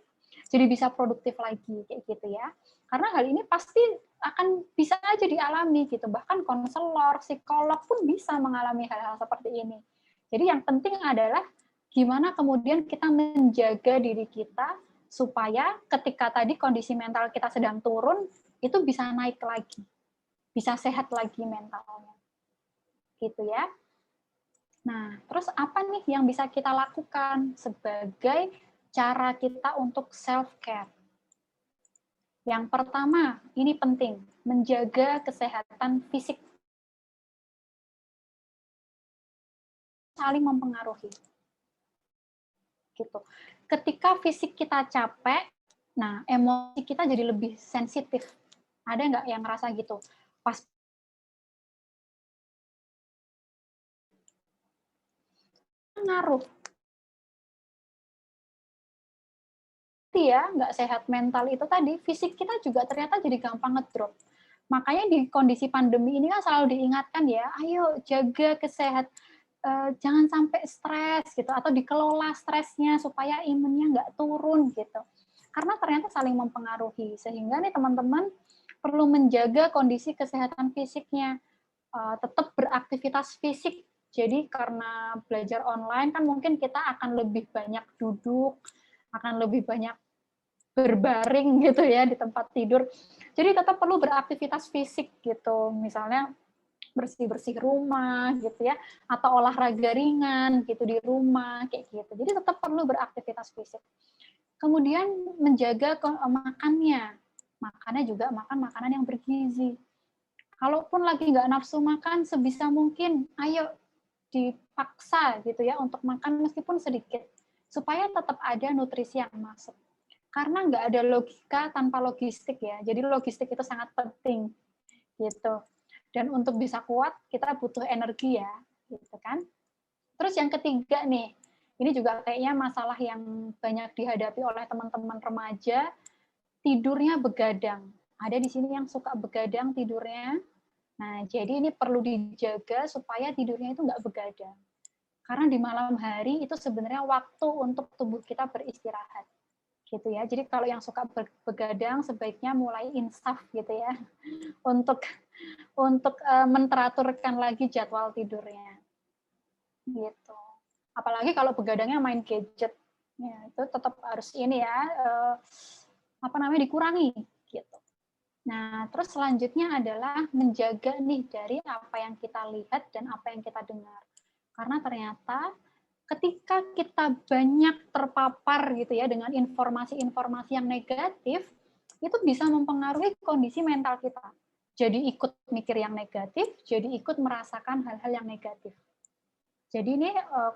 Jadi bisa produktif lagi, kayak gitu ya. Karena hal ini pasti akan bisa aja dialami gitu. Bahkan konselor, psikolog pun bisa mengalami hal-hal seperti ini. Jadi yang penting adalah gimana kemudian kita menjaga diri kita supaya ketika tadi kondisi mental kita sedang turun, itu bisa naik lagi. Bisa sehat lagi mentalnya. Gitu ya. Nah, terus apa nih yang bisa kita lakukan sebagai cara kita untuk self-care? Yang pertama, ini penting, menjaga kesehatan fisik. Saling mempengaruhi. Gitu. Ketika fisik kita capek, nah emosi kita jadi lebih sensitif. Ada nggak yang ngerasa gitu? Pas ngaruh. Ya, nggak sehat mental itu tadi, fisik kita juga ternyata jadi gampang ngedrop. Makanya di kondisi pandemi ini kan selalu diingatkan ya, ayo jaga kesehatan, jangan sampai stres gitu, atau dikelola stresnya supaya imunnya nggak turun gitu. Karena ternyata saling mempengaruhi, sehingga nih teman-teman perlu menjaga kondisi kesehatan fisiknya, tetap beraktivitas fisik. Jadi karena belajar online kan mungkin kita akan lebih banyak duduk, akan lebih banyak berbaring gitu ya di tempat tidur. Jadi tetap perlu beraktivitas fisik gitu. Misalnya bersih-bersih rumah gitu ya, atau olahraga ringan gitu di rumah kayak gitu. Jadi tetap perlu beraktivitas fisik. Kemudian menjaga makannya. Makannya juga makan makanan yang bergizi. Kalaupun lagi nggak nafsu makan, sebisa mungkin ayo dipaksa gitu ya untuk makan meskipun sedikit, supaya tetap ada nutrisi yang masuk. Karena nggak ada logika tanpa logistik ya. Jadi logistik itu sangat penting gitu. Dan untuk bisa kuat kita butuh energi ya, gitu kan. Terus yang ketiga nih, ini juga kayaknya masalah yang banyak dihadapi oleh teman-teman remaja, tidurnya begadang. Ada di sini yang suka begadang tidurnya. Nah, jadi ini perlu dijaga supaya tidurnya itu nggak begadang. Karena di malam hari itu sebenarnya waktu untuk tubuh kita beristirahat. Gitu ya. Jadi kalau yang suka begadang sebaiknya mulai insaf gitu ya. Untuk menteraturkan lagi jadwal tidurnya. Gitu. Apalagi kalau begadangnya main gadget. Ya, itu tetap harus ini ya, dikurangi gitu. Nah, terus selanjutnya adalah menjaga nih dari apa yang kita lihat dan apa yang kita dengar. Karena ternyata ketika kita banyak terpapar gitu ya dengan informasi-informasi yang negatif, itu bisa mempengaruhi kondisi mental kita. Jadi ikut mikir yang negatif, jadi ikut merasakan hal-hal yang negatif. Jadi ini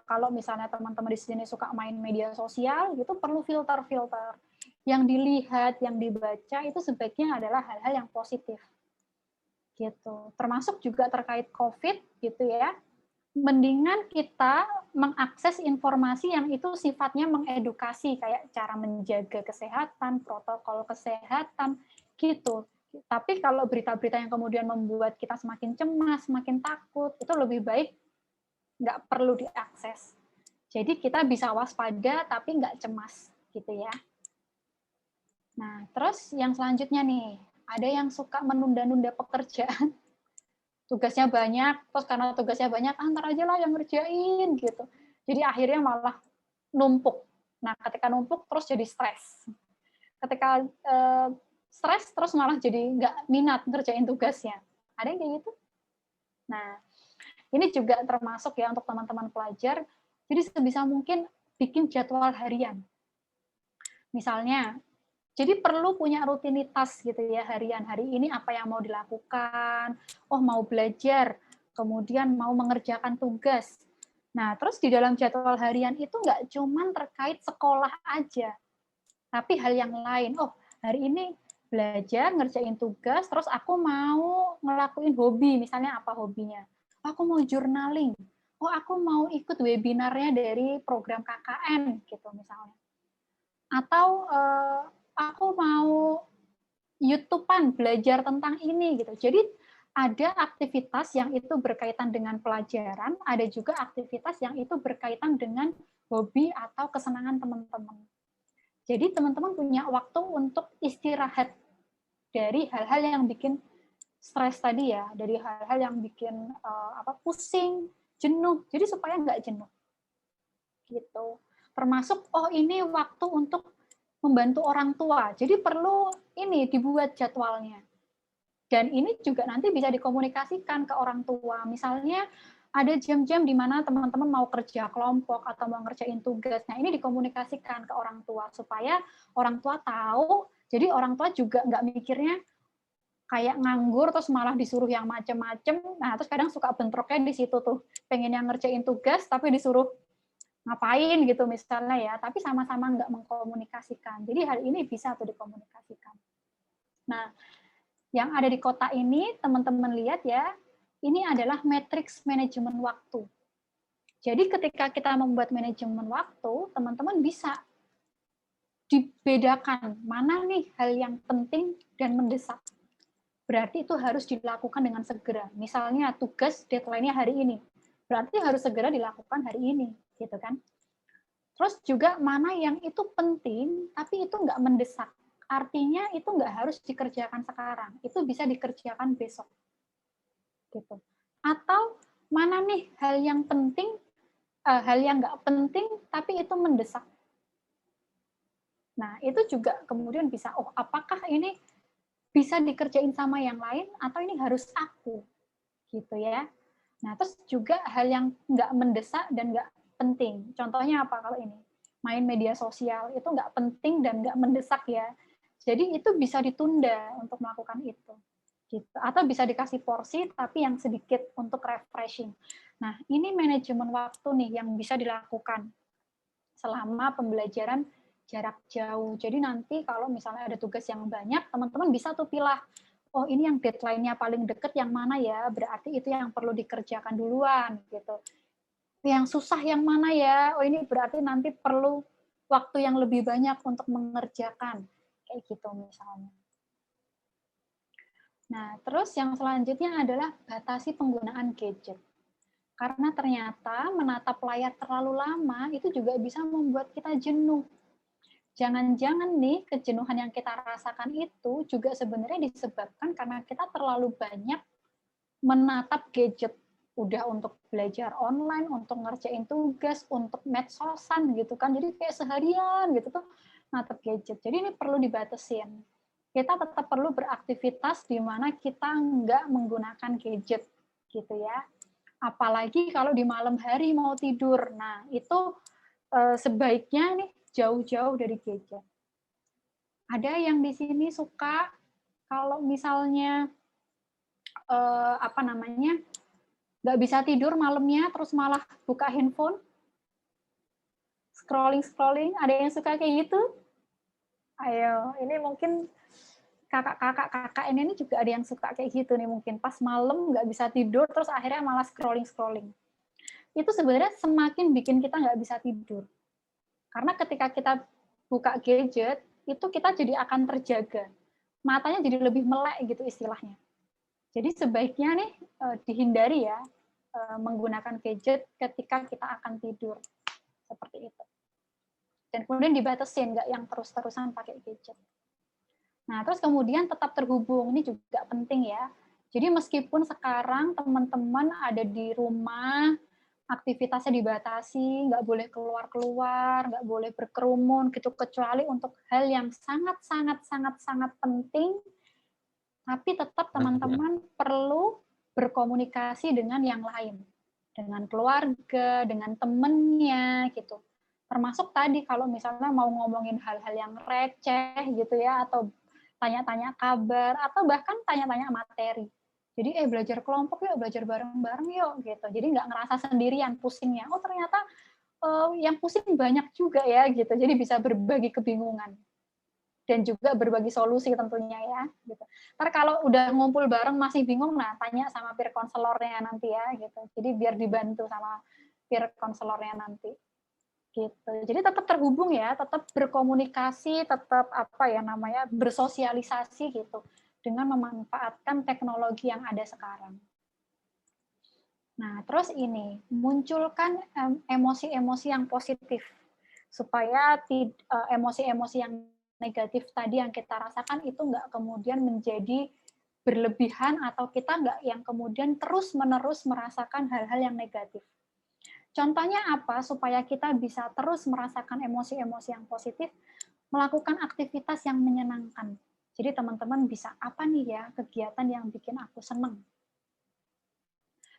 kalau misalnya teman-teman di sini suka main media sosial, gitu perlu filter-filter. Yang dilihat, yang dibaca itu sebaiknya adalah hal-hal yang positif. Gitu. Termasuk juga terkait COVID gitu ya. Mendingan kita mengakses informasi yang itu sifatnya mengedukasi, kayak cara menjaga kesehatan, protokol kesehatan, gitu. Tapi kalau berita-berita yang kemudian membuat kita semakin cemas, semakin takut, itu lebih baik nggak perlu diakses. Jadi kita bisa waspada tapi nggak cemas, gitu ya. Nah, terus yang selanjutnya nih, ada yang suka menunda-nunda pekerjaan. Tugasnya banyak, terus karena tugasnya banyak, antar aja lah yang ngerjain gitu. Jadi akhirnya malah numpuk. Nah, ketika numpuk terus jadi stres. Ketika stres terus malah jadi nggak minat ngerjain tugasnya. Ada yang kayak gitu? Nah, ini juga termasuk ya untuk teman-teman pelajar. Jadi sebisa mungkin bikin jadwal harian. Misalnya, jadi perlu punya rutinitas gitu ya harian. Hari ini apa yang mau dilakukan? Oh, mau belajar, kemudian mau mengerjakan tugas. Nah, terus di dalam jadwal harian itu nggak cuman terkait sekolah aja, tapi hal yang lain. Oh, hari ini belajar, ngerjain tugas, terus aku mau ngelakuin hobi, misalnya apa hobinya? Aku mau journaling. Oh, aku mau ikut webinarnya dari program KKN gitu misalnya. Atau aku mau YouTube-an belajar tentang ini gitu. Jadi ada aktivitas yang itu berkaitan dengan pelajaran, ada juga aktivitas yang itu berkaitan dengan hobi atau kesenangan teman-teman. Jadi teman-teman punya waktu untuk istirahat dari hal-hal yang bikin stres tadi ya, dari hal-hal yang bikin pusing, jenuh. Jadi supaya nggak jenuh. Gitu. Termasuk ini waktu untuk membantu orang tua. Jadi perlu ini dibuat jadwalnya. Dan ini juga nanti bisa dikomunikasikan ke orang tua. Misalnya ada jam-jam di mana teman-teman mau kerja kelompok atau mau ngerjain tugas. Nah, ini dikomunikasikan ke orang tua supaya orang tua tahu. Jadi orang tua juga nggak mikirnya kayak nganggur terus malah disuruh yang macem-macem. Nah, terus kadang suka bentroknya di situ tuh. Pengen yang ngerjain tugas tapi disuruh ngapain gitu misalnya ya, tapi sama-sama nggak mengkomunikasikan. Jadi hal ini bisa tuh dikomunikasikan. Nah, yang ada di kota ini, teman-teman lihat ya, ini adalah matriks manajemen waktu. Jadi ketika kita membuat manajemen waktu, teman-teman bisa dibedakan mana nih hal yang penting dan mendesak. Berarti itu harus dilakukan dengan segera. Misalnya tugas deadline-nya hari ini, berarti harus segera dilakukan hari ini, gitu kan? Terus juga mana yang itu penting, tapi itu nggak mendesak. Artinya itu nggak harus dikerjakan sekarang, itu bisa dikerjakan besok. Gitu. Atau mana nih hal yang penting, hal yang nggak penting, tapi itu mendesak. Nah, itu juga kemudian bisa, apakah ini bisa dikerjain sama yang lain, atau ini harus aku? gitu ya. Nah, terus juga hal yang nggak mendesak dan nggak penting. Contohnya apa kalau ini? Main media sosial itu nggak penting dan nggak mendesak ya. Jadi itu bisa ditunda untuk melakukan itu. Gitu. Atau bisa dikasih porsi tapi yang sedikit untuk refreshing. Nah, ini manajemen waktu nih yang bisa dilakukan selama pembelajaran jarak jauh. Jadi nanti kalau misalnya ada tugas yang banyak, teman-teman bisa tuh pilih, oh ini yang deadline-nya paling deket yang mana ya, berarti itu yang perlu dikerjakan duluan gitu. Yang susah yang mana ya, oh ini berarti nanti perlu waktu yang lebih banyak untuk mengerjakan, kayak gitu misalnya. Nah, terus yang selanjutnya adalah batasi penggunaan gadget. Karena ternyata menatap layar terlalu lama itu juga bisa membuat kita jenuh. Jangan-jangan nih kejenuhan yang kita rasakan itu juga sebenarnya disebabkan karena kita terlalu banyak menatap gadget. Udah untuk belajar online, untuk ngerjain tugas, untuk medsosan gitu kan. Jadi kayak seharian gitu tuh natap gadget. Jadi ini perlu dibatasin. Kita tetap perlu beraktivitas di mana kita nggak menggunakan gadget gitu ya. Apalagi kalau di malam hari mau tidur. Nah, itu sebaiknya nih jauh-jauh dari gadget. Ada yang di sini suka kalau misalnya nggak bisa tidur malamnya terus malah buka handphone, scrolling. Ada yang suka kayak gitu? Ayo, ini mungkin kakak ini juga ada yang suka kayak gitu nih, mungkin pas malam nggak bisa tidur terus akhirnya malah scrolling. Itu sebenarnya semakin bikin kita nggak bisa tidur. Karena ketika kita buka gadget, itu kita jadi akan terjaga. Matanya jadi lebih melek gitu istilahnya. Jadi sebaiknya nih dihindari ya menggunakan gadget ketika kita akan tidur. Seperti itu. Dan kemudian dibatasin, nggak yang terus-terusan pakai gadget. Nah, terus kemudian tetap terhubung. Ini juga penting ya. Jadi meskipun sekarang teman-teman ada di rumah, aktivitasnya dibatasi, nggak boleh keluar-keluar, nggak boleh berkerumun gitu, kecuali untuk hal yang sangat penting, tapi tetap teman-teman perlu berkomunikasi dengan yang lain, dengan keluarga, dengan temennya gitu. Termasuk tadi kalau misalnya mau ngomongin hal-hal yang receh gitu ya, atau tanya-tanya kabar, atau bahkan tanya-tanya materi. Jadi belajar kelompok yuk, belajar bareng-bareng yuk gitu. Jadi nggak ngerasa sendirian pusingnya. Oh ternyata yang pusing banyak juga ya gitu. Jadi bisa berbagi kebingungan dan juga berbagi solusi tentunya ya. Gitu. Ntar kalau udah ngumpul bareng masih bingung, nah tanya sama peer counselor-nya nanti ya gitu. Jadi biar dibantu sama peer counselor-nya nanti. Gitu. Jadi tetap terhubung ya, tetap berkomunikasi, tetap bersosialisasi gitu dengan memanfaatkan teknologi yang ada sekarang. Nah, terus ini munculkan emosi-emosi yang positif supaya emosi-emosi yang negatif tadi yang kita rasakan itu nggak kemudian menjadi berlebihan atau kita nggak yang kemudian terus-menerus merasakan hal-hal yang negatif. Contohnya apa? Supaya kita bisa terus merasakan emosi-emosi yang positif, melakukan aktivitas yang menyenangkan. Jadi teman-teman bisa apa nih ya kegiatan yang bikin aku senang.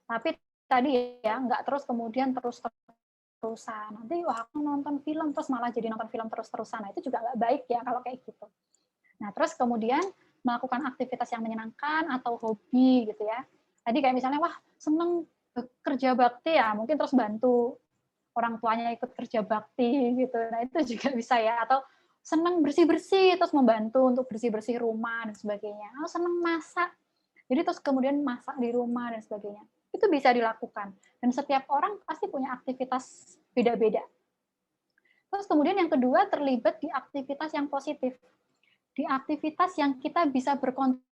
Tapi tadi ya nggak terus kemudian terus-terusan. Nanti wah aku nonton film terus malah jadi nonton film terus-terusan. Nah, itu juga nggak baik ya kalau kayak gitu. Nah terus kemudian melakukan aktivitas yang menyenangkan atau hobi gitu ya. Tadi kayak misalnya wah seneng kerja bakti ya, mungkin terus bantu orang tuanya ikut kerja bakti gitu. Nah, itu juga bisa ya. Atau seneng bersih-bersih terus membantu untuk bersih-bersih rumah dan sebagainya. Atau seneng masak. Jadi terus kemudian masak di rumah dan sebagainya. Itu bisa dilakukan. Dan setiap orang pasti punya aktivitas beda-beda. Terus kemudian yang kedua terlibat di aktivitas yang positif. Di aktivitas yang kita bisa berkontribusi,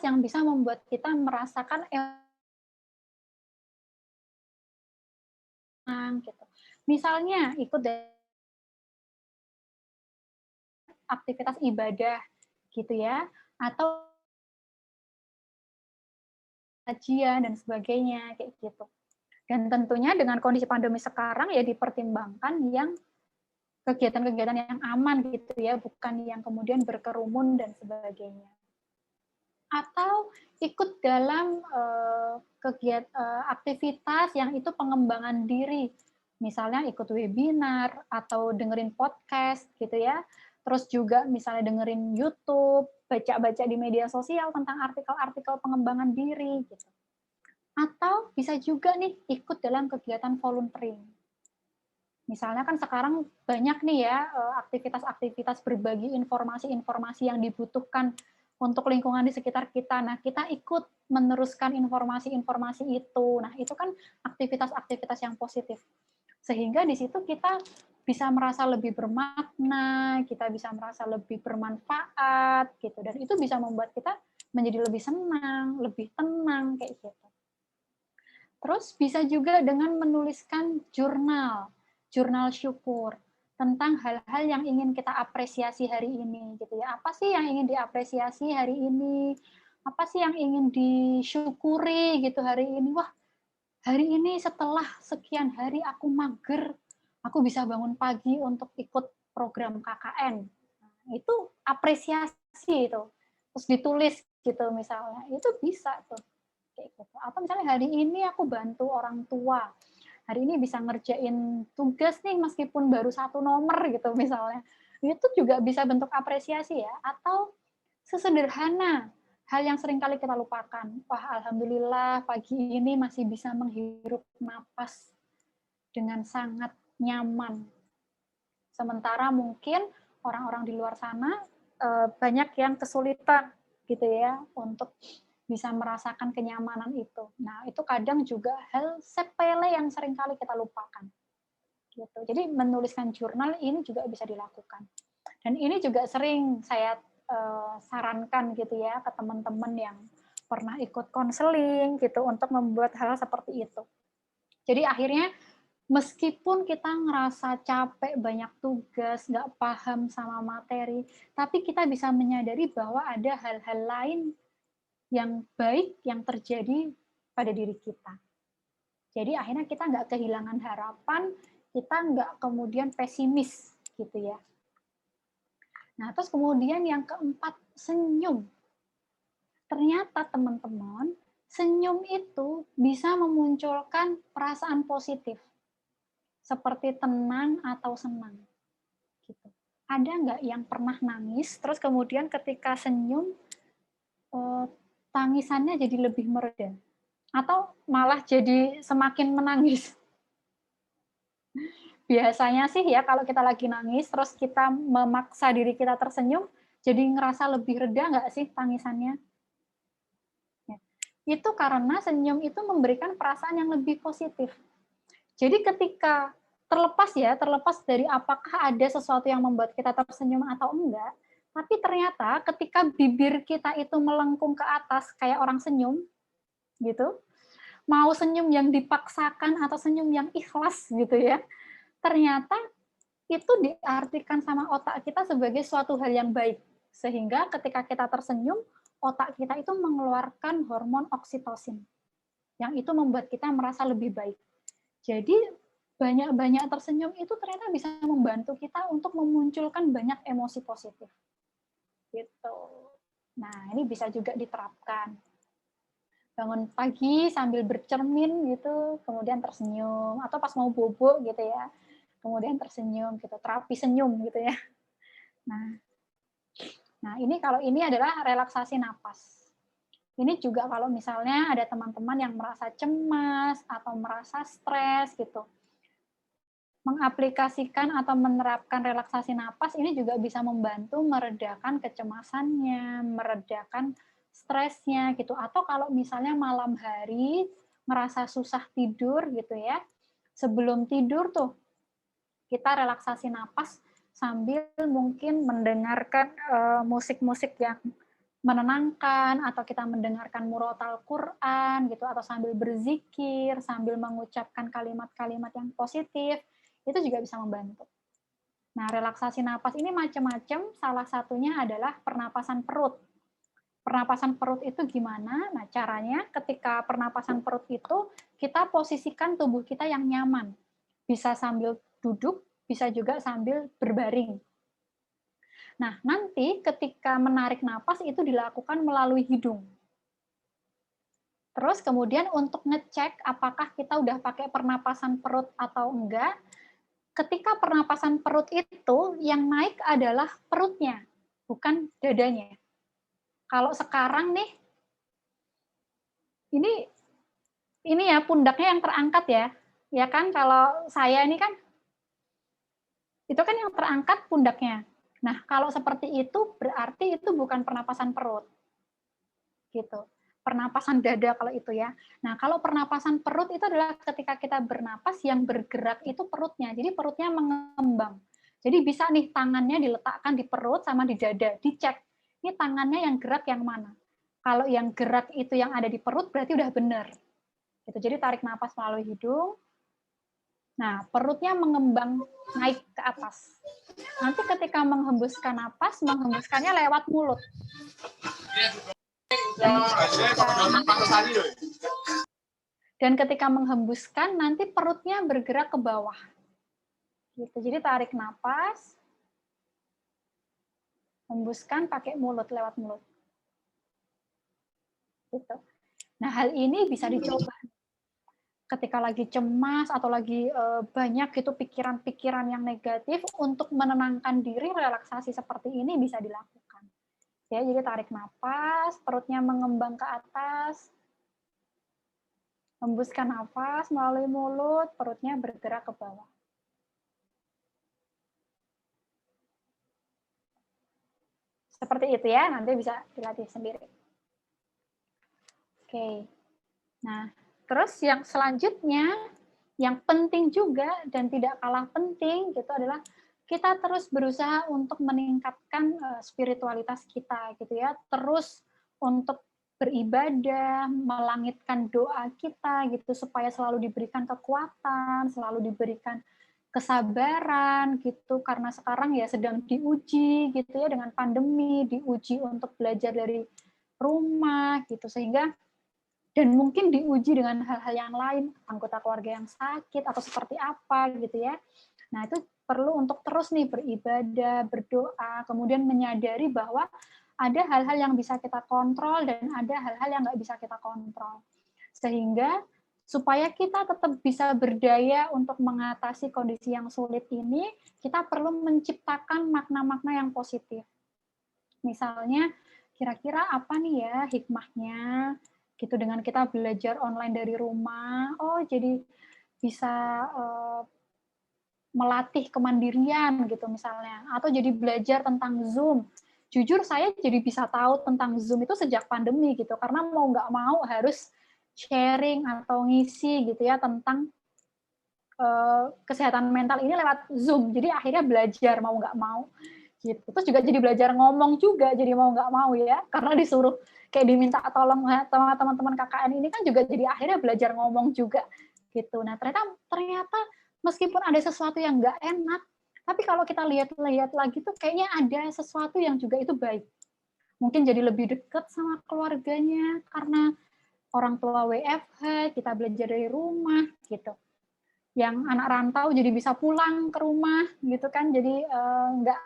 yang bisa membuat kita merasakan gitu. Misalnya ikut aktivitas ibadah gitu ya, atau kajian dan sebagainya kayak gitu. Dan tentunya dengan kondisi pandemi sekarang ya dipertimbangkan yang kegiatan-kegiatan yang aman gitu ya, bukan yang kemudian berkerumun dan sebagainya. atau ikut dalam aktivitas yang itu pengembangan diri. Misalnya ikut webinar atau dengerin podcast gitu ya. Terus juga misalnya dengerin YouTube, baca-baca di media sosial tentang artikel-artikel pengembangan diri gitu. Atau bisa juga nih ikut dalam kegiatan volunteering. Misalnya kan sekarang banyak nih ya aktivitas-aktivitas berbagi informasi-informasi yang dibutuhkan untuk lingkungan di sekitar kita. Nah, kita ikut meneruskan informasi-informasi itu. Nah, itu kan aktivitas-aktivitas yang positif. Sehingga di situ kita bisa merasa lebih bermakna, kita bisa merasa lebih bermanfaat gitu. Dan itu bisa membuat kita menjadi lebih senang, lebih tenang kayak gitu. Terus bisa juga dengan menuliskan jurnal syukur tentang hal-hal yang ingin kita apresiasi hari ini gitu ya. Apa sih yang ingin diapresiasi hari ini? Apa sih yang ingin disyukuri gitu hari ini? Wah, hari ini setelah sekian hari aku mager, aku bisa bangun pagi untuk ikut program KKN. Nah, itu apresiasi itu. Terus ditulis gitu misalnya. Itu bisa tuh. Kayak gitu. Atau misalnya hari ini aku bantu orang tua. Hari ini bisa ngerjain tugas nih meskipun baru 1 nomor gitu misalnya. Itu juga bisa bentuk apresiasi ya. Atau sesederhana hal yang sering kali kita lupakan. Wah, alhamdulillah pagi ini masih bisa menghirup napas dengan sangat nyaman. Sementara mungkin orang-orang di luar sana banyak yang kesulitan gitu ya untuk bisa merasakan kenyamanan itu. Nah, itu kadang juga hal sepele yang sering kali kita lupakan. Gitu. Jadi menuliskan jurnal ini juga bisa dilakukan. Dan ini juga sering saya sarankan gitu ya ke teman-teman yang pernah ikut konseling gitu untuk membuat hal seperti itu. Jadi akhirnya meskipun kita ngerasa capek, banyak tugas, nggak paham sama materi, tapi kita bisa menyadari bahwa ada hal-hal lain yang baik yang terjadi pada diri kita. Jadi akhirnya kita nggak kehilangan harapan, kita nggak kemudian pesimis gitu ya. Nah, terus kemudian yang keempat, senyum. Ternyata teman-teman, senyum itu bisa memunculkan perasaan positif, seperti tenang atau senang. Gitu. Ada nggak yang pernah nangis, terus kemudian ketika senyum, tangisannya jadi lebih mereda? Atau malah jadi semakin menangis? Biasanya sih ya kalau kita lagi nangis, terus kita memaksa diri kita tersenyum, jadi ngerasa lebih reda nggak sih tangisannya? Ya. Itu karena senyum itu memberikan perasaan yang lebih positif. Jadi ketika terlepas dari apakah ada sesuatu yang membuat kita tersenyum atau enggak, tapi ternyata ketika bibir kita itu melengkung ke atas kayak orang senyum, gitu, mau senyum yang dipaksakan atau senyum yang ikhlas gitu ya, ternyata itu diartikan sama otak kita sebagai suatu hal yang baik. Sehingga ketika kita tersenyum, otak kita itu mengeluarkan hormon oksitosin, yang itu membuat kita merasa lebih baik. Jadi banyak-banyak tersenyum itu ternyata bisa membantu kita untuk memunculkan banyak emosi positif. Gitu. Nah, ini bisa juga diterapkan. Bangun pagi sambil bercermin gitu, kemudian tersenyum, atau pas mau bobo gitu ya, kemudian tersenyum gitu, terapi senyum gitu ya. Nah ini kalau ini adalah relaksasi napas. Ini juga kalau misalnya ada teman-teman yang merasa cemas atau merasa stres gitu, mengaplikasikan atau menerapkan relaksasi napas ini juga bisa membantu meredakan kecemasannya, meredakan stresnya gitu. Atau kalau misalnya malam hari merasa susah tidur gitu ya, sebelum tidur tuh kita relaksasi napas sambil mungkin mendengarkan musik-musik yang menenangkan, atau kita mendengarkan murotal Quran gitu, atau sambil berzikir, sambil mengucapkan kalimat-kalimat yang positif, itu juga bisa membantu. Nah, relaksasi napas ini macam-macam, salah satunya adalah pernapasan perut. Pernapasan perut itu gimana? Nah, caranya ketika pernapasan perut itu kita posisikan tubuh kita yang nyaman. Bisa sambil duduk, bisa juga sambil berbaring. Nah, nanti ketika menarik napas itu dilakukan melalui hidung. Terus kemudian untuk ngecek apakah kita udah pakai pernapasan perut atau enggak, ketika pernapasan perut itu yang naik adalah perutnya, bukan dadanya. Kalau sekarang nih, ini ya pundaknya yang terangkat ya kan? Kalau saya ini kan, itu kan yang terangkat pundaknya. Nah, kalau seperti itu berarti itu bukan pernapasan perut, gitu. Pernapasan dada kalau itu ya. Nah, kalau pernapasan perut itu adalah ketika kita bernapas yang bergerak itu perutnya. Jadi perutnya mengembang. Jadi bisa nih tangannya diletakkan di perut sama di dada, dicek. Ini tangannya yang gerak yang mana. Kalau yang gerak itu yang ada di perut berarti udah benar. Gitu. Jadi tarik napas melalui hidung. Nah, perutnya mengembang naik ke atas. Nanti ketika menghembuskan napas, menghembuskannya lewat mulut. Dan ketika menghembuskan, nanti perutnya bergerak ke bawah. Gitu. Jadi tarik napas, hembuskan pakai mulut, lewat mulut. Gitu. Nah, hal ini bisa dicoba. Ketika lagi cemas atau lagi banyak gitu pikiran-pikiran yang negatif, untuk menenangkan diri, relaksasi seperti ini bisa dilakukan. Ya, jadi tarik napas, perutnya mengembang ke atas, hembuskan napas melalui mulut, perutnya bergerak ke bawah. Seperti itu ya, nanti bisa dilatih sendiri. Oke. Nah, terus yang selanjutnya, yang penting juga dan tidak kalah penting gitu adalah kita terus berusaha untuk meningkatkan spiritualitas kita gitu ya, terus untuk beribadah, melangitkan doa kita gitu supaya selalu diberikan kekuatan, selalu diberikan kesabaran gitu, karena sekarang ya sedang diuji gitu ya dengan pandemi, diuji untuk belajar dari rumah gitu, sehingga dan mungkin diuji dengan hal-hal yang lain, anggota keluarga yang sakit atau seperti apa gitu ya. Nah, itu perlu untuk terus nih beribadah, berdoa, kemudian menyadari bahwa ada hal-hal yang bisa kita kontrol dan ada hal-hal yang nggak bisa kita kontrol. Sehingga supaya kita tetap bisa berdaya untuk mengatasi kondisi yang sulit ini, kita perlu menciptakan makna-makna yang positif. Misalnya, kira-kira apa nih ya hikmahnya, gitu dengan kita belajar online dari rumah, oh jadi bisa melatih kemandirian gitu misalnya, atau jadi belajar tentang Zoom. Jujur saya jadi bisa tahu tentang Zoom itu sejak pandemi gitu, karena mau nggak mau harus sharing atau ngisi gitu ya tentang kesehatan mental ini lewat Zoom. Jadi akhirnya belajar mau nggak mau gitu. Terus juga jadi belajar ngomong juga, jadi mau nggak mau ya, karena disuruh kayak diminta tolong sama teman-teman KKN ini kan juga jadi akhirnya belajar ngomong juga gitu. Nah, ternyata meskipun ada sesuatu yang nggak enak, tapi kalau kita lihat-lihat lagi tuh kayaknya ada sesuatu yang juga itu baik. Mungkin jadi lebih dekat sama keluarganya karena orang tua WFH, kita belajar dari rumah gitu. Yang anak rantau jadi bisa pulang ke rumah gitu kan, jadi nggak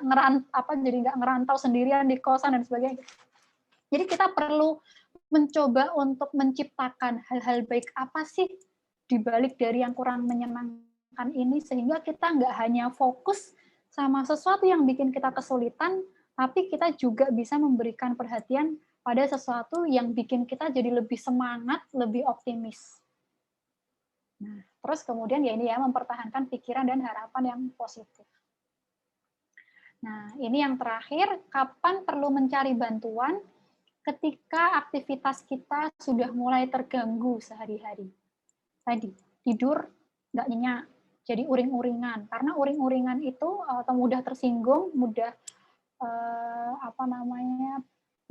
ngerantau sendirian di kosan dan sebagainya. Jadi kita perlu mencoba untuk menciptakan hal-hal baik apa sih di balik dari yang kurang menyenangkan ini, sehingga kita nggak hanya fokus sama sesuatu yang bikin kita kesulitan, tapi kita juga bisa memberikan perhatian pada sesuatu yang bikin kita jadi lebih semangat, lebih optimis. Nah, terus kemudian ya ini ya, mempertahankan pikiran dan harapan yang positif. Nah, ini yang terakhir, kapan perlu mencari bantuan? Ketika aktivitas kita sudah mulai terganggu sehari-hari. Tadi, tidur nggak nyenyak, jadi uring-uringan. Karena uring-uringan itu atau mudah tersinggung, mudah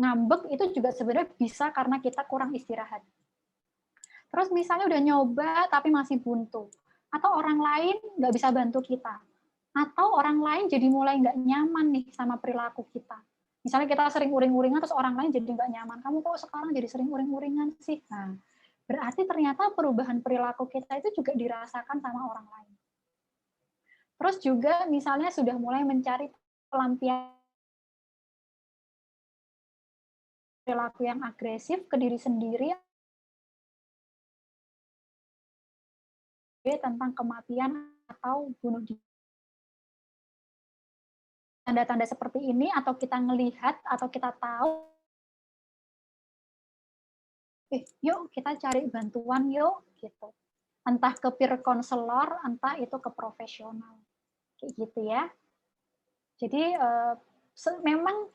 ngambek, itu juga sebenarnya bisa karena kita kurang istirahat. Terus misalnya udah nyoba tapi masih buntu, atau orang lain nggak bisa bantu kita, atau orang lain jadi mulai nggak nyaman nih sama perilaku kita. Misalnya kita sering uring-uringan, terus orang lain jadi nggak nyaman. Kamu kok sekarang jadi sering uring-uringan sih? Nah, berarti ternyata perubahan perilaku kita itu juga dirasakan sama orang lain. Terus juga misalnya sudah mulai mencari pelampiasan perilaku yang agresif ke diri sendiri tentang kematian atau bunuh diri. Tanda-tanda seperti ini atau kita ngelihat atau kita tahu, yuk kita cari bantuan yuk gitu. Entah ke peer counselor, entah itu ke profesional. Kayak gitu ya. Jadi memang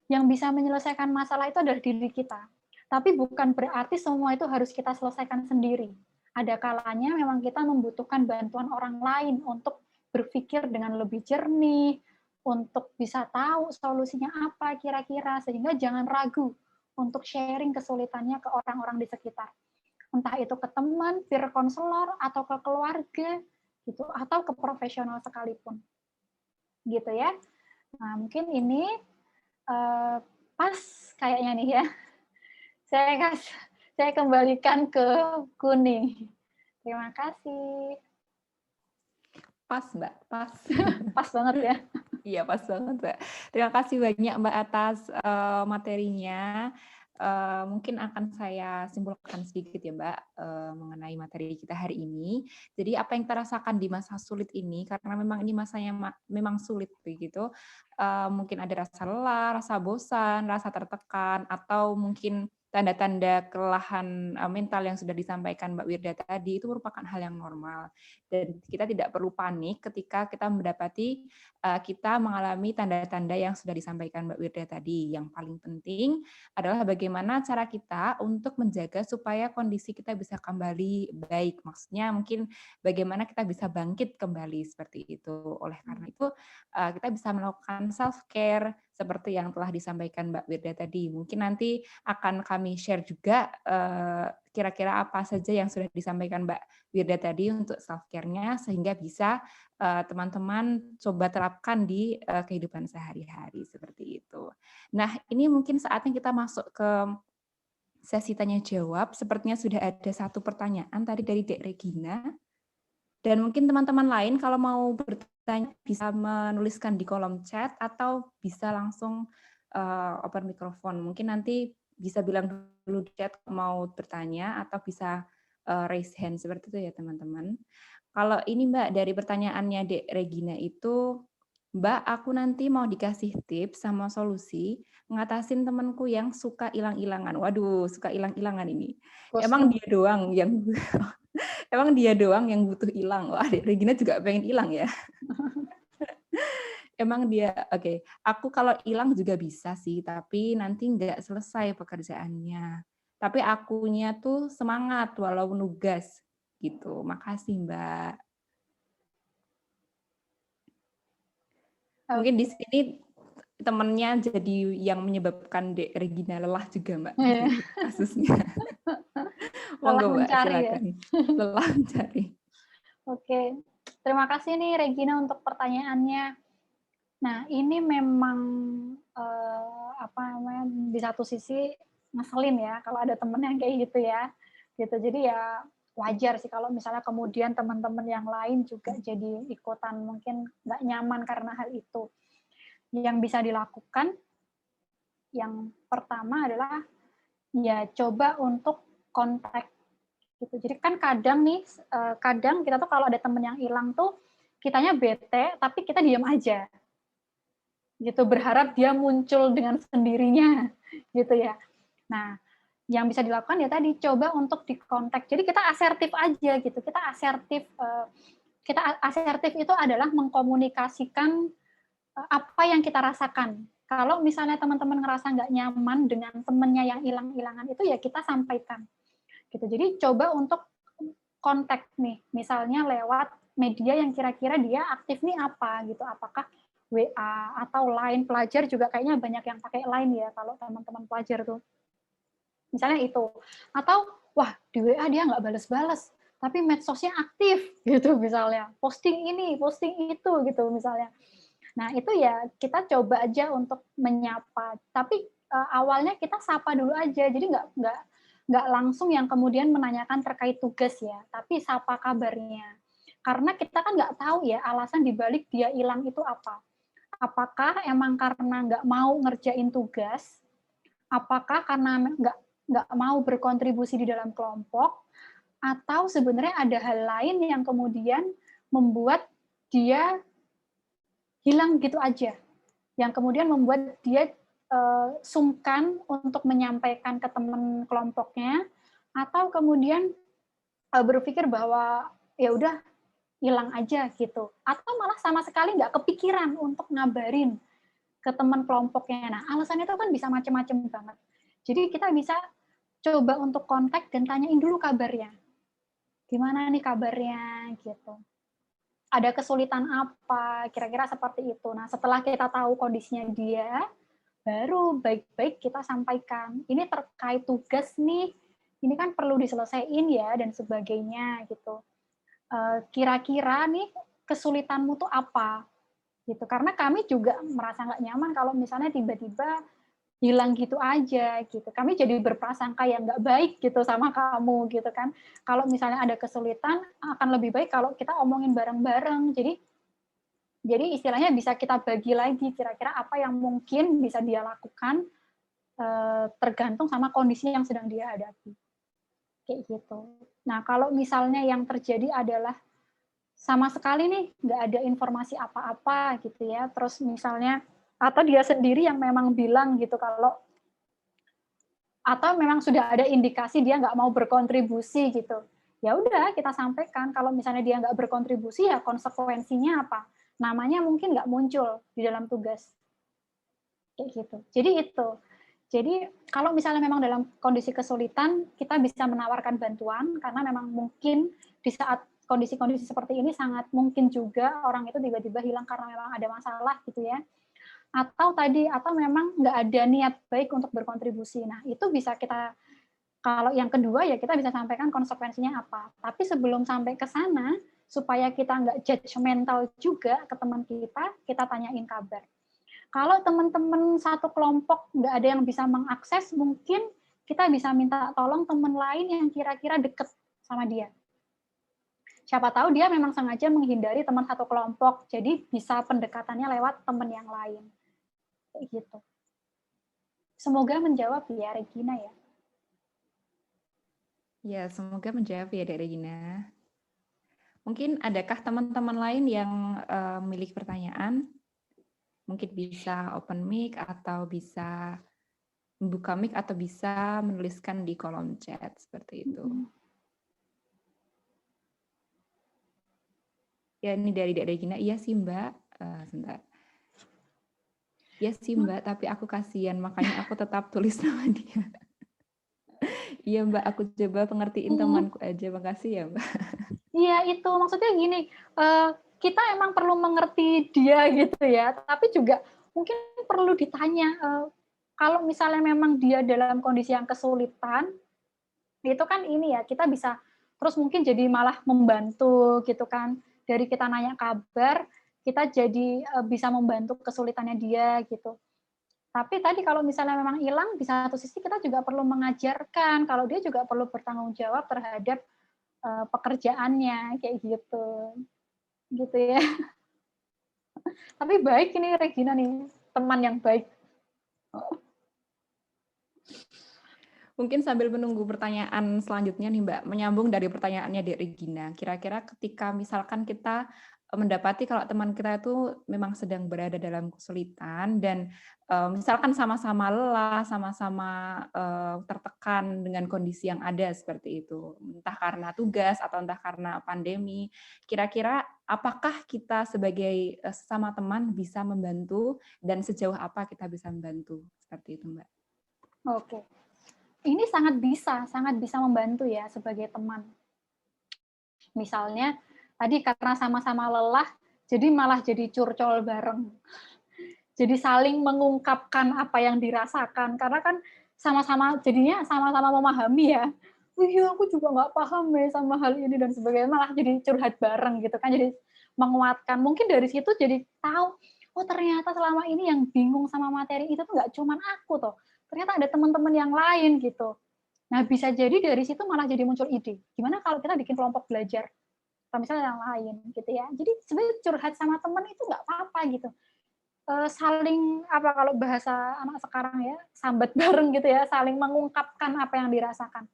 yang bisa menyelesaikan masalah itu adalah diri kita. Tapi bukan berarti semua itu harus kita selesaikan sendiri. Ada kalanya memang kita membutuhkan bantuan orang lain untuk berpikir dengan lebih jernih, untuk bisa tahu solusinya apa kira-kira, sehingga jangan ragu untuk sharing kesulitannya ke orang-orang di sekitar. Entah itu ke teman, peer counselor, atau ke keluarga, gitu, atau ke profesional sekalipun. Gitu ya. Nah, mungkin ini pas kayaknya nih ya. Saya kembalikan ke Kuning. Terima kasih. Pas, Mbak, pas. Pas banget ya. Iya, pas banget, Mbak. Terima kasih banyak, Mbak, atas materinya. Mungkin akan saya simpulkan sedikit ya, Mbak, mengenai materi kita hari ini. Jadi apa yang kita rasakan di masa sulit ini, karena memang ini masanya memang sulit begitu. Mungkin ada rasa lelah, rasa bosan, rasa tertekan, atau mungkin tanda-tanda kelelahan mental yang sudah disampaikan Mbak Wirda tadi, itu merupakan hal yang normal. Dan kita tidak perlu panik ketika kita mendapati kita mengalami tanda-tanda yang sudah disampaikan Mbak Wirda tadi. Yang paling penting adalah bagaimana cara kita untuk menjaga supaya kondisi kita bisa kembali baik. Maksudnya mungkin bagaimana kita bisa bangkit kembali seperti itu. Oleh karena itu kita bisa melakukan self-care seperti yang telah disampaikan Mbak Wirda tadi. Mungkin nanti akan kami share juga kira-kira apa saja yang sudah disampaikan Mbak Wirda tadi untuk self-care-nya sehingga bisa teman-teman coba terapkan di kehidupan sehari-hari seperti itu. Nah, ini mungkin saatnya kita masuk ke sesi tanya jawab. Sepertinya sudah ada satu pertanyaan tadi dari Dek Regina. Dan mungkin teman-teman lain kalau mau bertanya bisa menuliskan di kolom chat atau bisa langsung open mikrofon. Mungkin nanti bisa bilang dulu di chat mau bertanya atau bisa raise hand seperti itu ya teman-teman. Kalau ini Mbak dari pertanyaannya Dek Regina itu, Mbak aku nanti mau dikasih tips sama solusi ngatasin temanku yang suka hilang-hilangan. Waduh, suka hilang-hilangan ini. Emang dia doang yang emang dia doang yang butuh hilang. Wah, Regina juga pengen hilang ya. Emang dia, oke. Aku kalau hilang juga bisa sih, tapi nanti nggak selesai pekerjaannya. Tapi akunya tuh semangat walau nugas gitu. Makasih Mbak. Mungkin di sini temennya jadi yang menyebabkan Dek Regina lelah juga Mbak. Kasusnya. Monggo Mbak, silakan. Lelah mencari. Oke, terima kasih nih Regina untuk pertanyaannya. Nah, ini memang apa namanya di satu sisi ngeselin ya kalau ada temen yang kayak gitu ya. Gitu. Jadi ya wajar sih kalau misalnya kemudian teman-teman yang lain juga jadi ikutan mungkin nggak nyaman karena hal itu. Yang bisa dilakukan yang pertama adalah ya coba untuk kontak gitu. Jadi kan kadang nih, kadang kita tuh kalau ada temen yang hilang tuh kitanya bete, tapi kita diam aja, gitu. Berharap dia muncul dengan sendirinya, gitu ya. Nah, yang bisa dilakukan ya tadi coba untuk dikontak. Jadi kita asertif aja, gitu. Kita asertif itu adalah mengkomunikasikan apa yang kita rasakan. Kalau misalnya teman-teman ngerasa nggak nyaman dengan temennya yang hilang-hilangan itu ya kita sampaikan. Gitu. Jadi coba untuk kontak nih, misalnya lewat media yang kira-kira dia aktif nih apa gitu, apakah WA atau Line. Pelajar juga kayaknya banyak yang pakai Line ya kalau teman-teman pelajar tuh. Misalnya itu. Atau wah di WA dia nggak bales-bales, tapi medsosnya aktif gitu misalnya. Posting ini, posting itu gitu misalnya. Nah itu ya kita coba aja untuk menyapa. Tapi awalnya kita sapa dulu aja, jadi nggak langsung yang kemudian menanyakan terkait tugas ya, tapi sapa kabarnya. Karena kita kan nggak tahu ya alasan dibalik dia hilang itu apa. Apakah emang karena nggak mau ngerjain tugas, Apakah karena nggak mau berkontribusi di dalam kelompok, atau sebenarnya ada hal lain yang kemudian membuat dia hilang gitu aja, yang kemudian membuat dia sungkan untuk menyampaikan ke teman kelompoknya, atau kemudian berpikir bahwa ya udah hilang aja gitu, atau malah sama sekali nggak kepikiran untuk ngabarin ke teman kelompoknya. Nah, alasannya itu kan bisa macam-macam banget. Jadi kita bisa coba untuk kontak dan tanyain dulu kabarnya. Gimana nih kabarnya gitu. Ada kesulitan apa, kira-kira seperti itu. Nah, setelah kita tahu kondisinya dia, baru baik-baik kita sampaikan. Ini terkait tugas nih, ini kan perlu diselesaikan ya, dan sebagainya gitu. Kira-kira nih kesulitanmu tuh apa? Gitu. Karena kami juga merasa nggak nyaman kalau misalnya tiba-tiba hilang gitu aja gitu. Kami jadi berprasangka yang nggak baik gitu sama kamu gitu kan. Kalau misalnya ada kesulitan, akan lebih baik kalau kita omongin bareng-bareng. Jadi istilahnya bisa kita bagi lagi kira-kira apa yang mungkin bisa dia lakukan tergantung sama kondisi yang sedang dia hadapi. Kayak gitu. Nah, kalau misalnya yang terjadi adalah sama sekali nih nggak ada informasi apa-apa gitu ya, terus misalnya atau dia sendiri yang memang bilang gitu kalau atau memang sudah ada indikasi dia nggak mau berkontribusi gitu, ya udah kita sampaikan kalau misalnya dia nggak berkontribusi ya konsekuensinya apa, namanya mungkin nggak muncul di dalam tugas kayak gitu. Jadi kalau misalnya memang dalam kondisi kesulitan kita bisa menawarkan bantuan karena memang mungkin di saat kondisi-kondisi seperti ini sangat mungkin juga orang itu tiba-tiba hilang karena memang ada masalah gitu ya, atau memang nggak ada niat baik untuk berkontribusi. Nah, itu bisa kita, kalau yang kedua ya kita bisa sampaikan konsekuensinya apa. Tapi sebelum sampai ke sana, supaya kita nggak judgmental juga ke teman kita tanyain kabar. Kalau teman-teman satu kelompok nggak ada yang bisa mengakses, mungkin kita bisa minta tolong teman lain yang kira-kira deket sama dia. Siapa tahu dia memang sengaja menghindari teman satu kelompok, jadi bisa pendekatannya lewat teman yang lain. Kayak gitu. Semoga menjawab ya, Regina ya. Ya, semoga menjawab ya, Dek Regina. Mungkin adakah teman-teman lain yang memiliki pertanyaan? Mungkin bisa open mic atau bisa membuka mic atau bisa menuliskan di kolom chat seperti itu. Ya, ini dari Dek Regina. Iya sih, Mbak. Sebentar. Iya sih, Mbak, tapi aku kasihan, makanya aku tetap tulis nama dia. Iya, Mbak, aku coba pengertiin temanku aja. Makasih ya, Mbak. Iya, itu maksudnya gini, kita emang perlu mengerti dia gitu ya, tapi juga mungkin perlu ditanya, kalau misalnya memang dia dalam kondisi yang kesulitan, itu kan ini ya, kita bisa terus mungkin jadi malah membantu gitu kan, dari kita nanya kabar, kita jadi bisa membantu kesulitannya dia gitu. Tapi tadi kalau misalnya memang hilang, di satu sisi kita juga perlu mengajarkan, kalau dia juga perlu bertanggung jawab terhadap pekerjaannya, kayak gitu ya. Tapi baik ini Regina nih, teman yang baik. Mungkin sambil menunggu pertanyaan selanjutnya nih Mbak, menyambung dari pertanyaannya Dek Regina, kira-kira ketika misalkan kita mendapati kalau teman kita itu memang sedang berada dalam kesulitan dan misalkan sama-sama lelah, sama-sama tertekan dengan kondisi yang ada seperti itu, entah karena tugas atau entah karena pandemi, kira-kira apakah kita sebagai sesama teman bisa membantu dan sejauh apa kita bisa membantu seperti itu Mbak? Oke. Ini sangat bisa membantu ya sebagai teman. Misalnya tadi karena sama-sama lelah, jadi malah jadi curcol bareng. Jadi saling mengungkapkan apa yang dirasakan, karena kan jadinya sama-sama memahami ya. Iya, aku juga nggak paham ya sama hal ini dan sebagainya, malah jadi curhat bareng gitu kan, jadi menguatkan. Mungkin dari situ jadi tahu, oh ternyata selama ini yang bingung sama materi itu tuh nggak cuma aku toh, ternyata ada teman-teman yang lain gitu. Nah, bisa jadi dari situ malah jadi muncul ide. Gimana kalau kita bikin kelompok belajar? Atau misalnya yang lain gitu ya. Jadi sebenarnya curhat sama teman itu nggak apa-apa gitu. saling apa kalau bahasa anak sekarang ya, sambat bareng gitu ya, saling mengungkapkan apa yang dirasakan.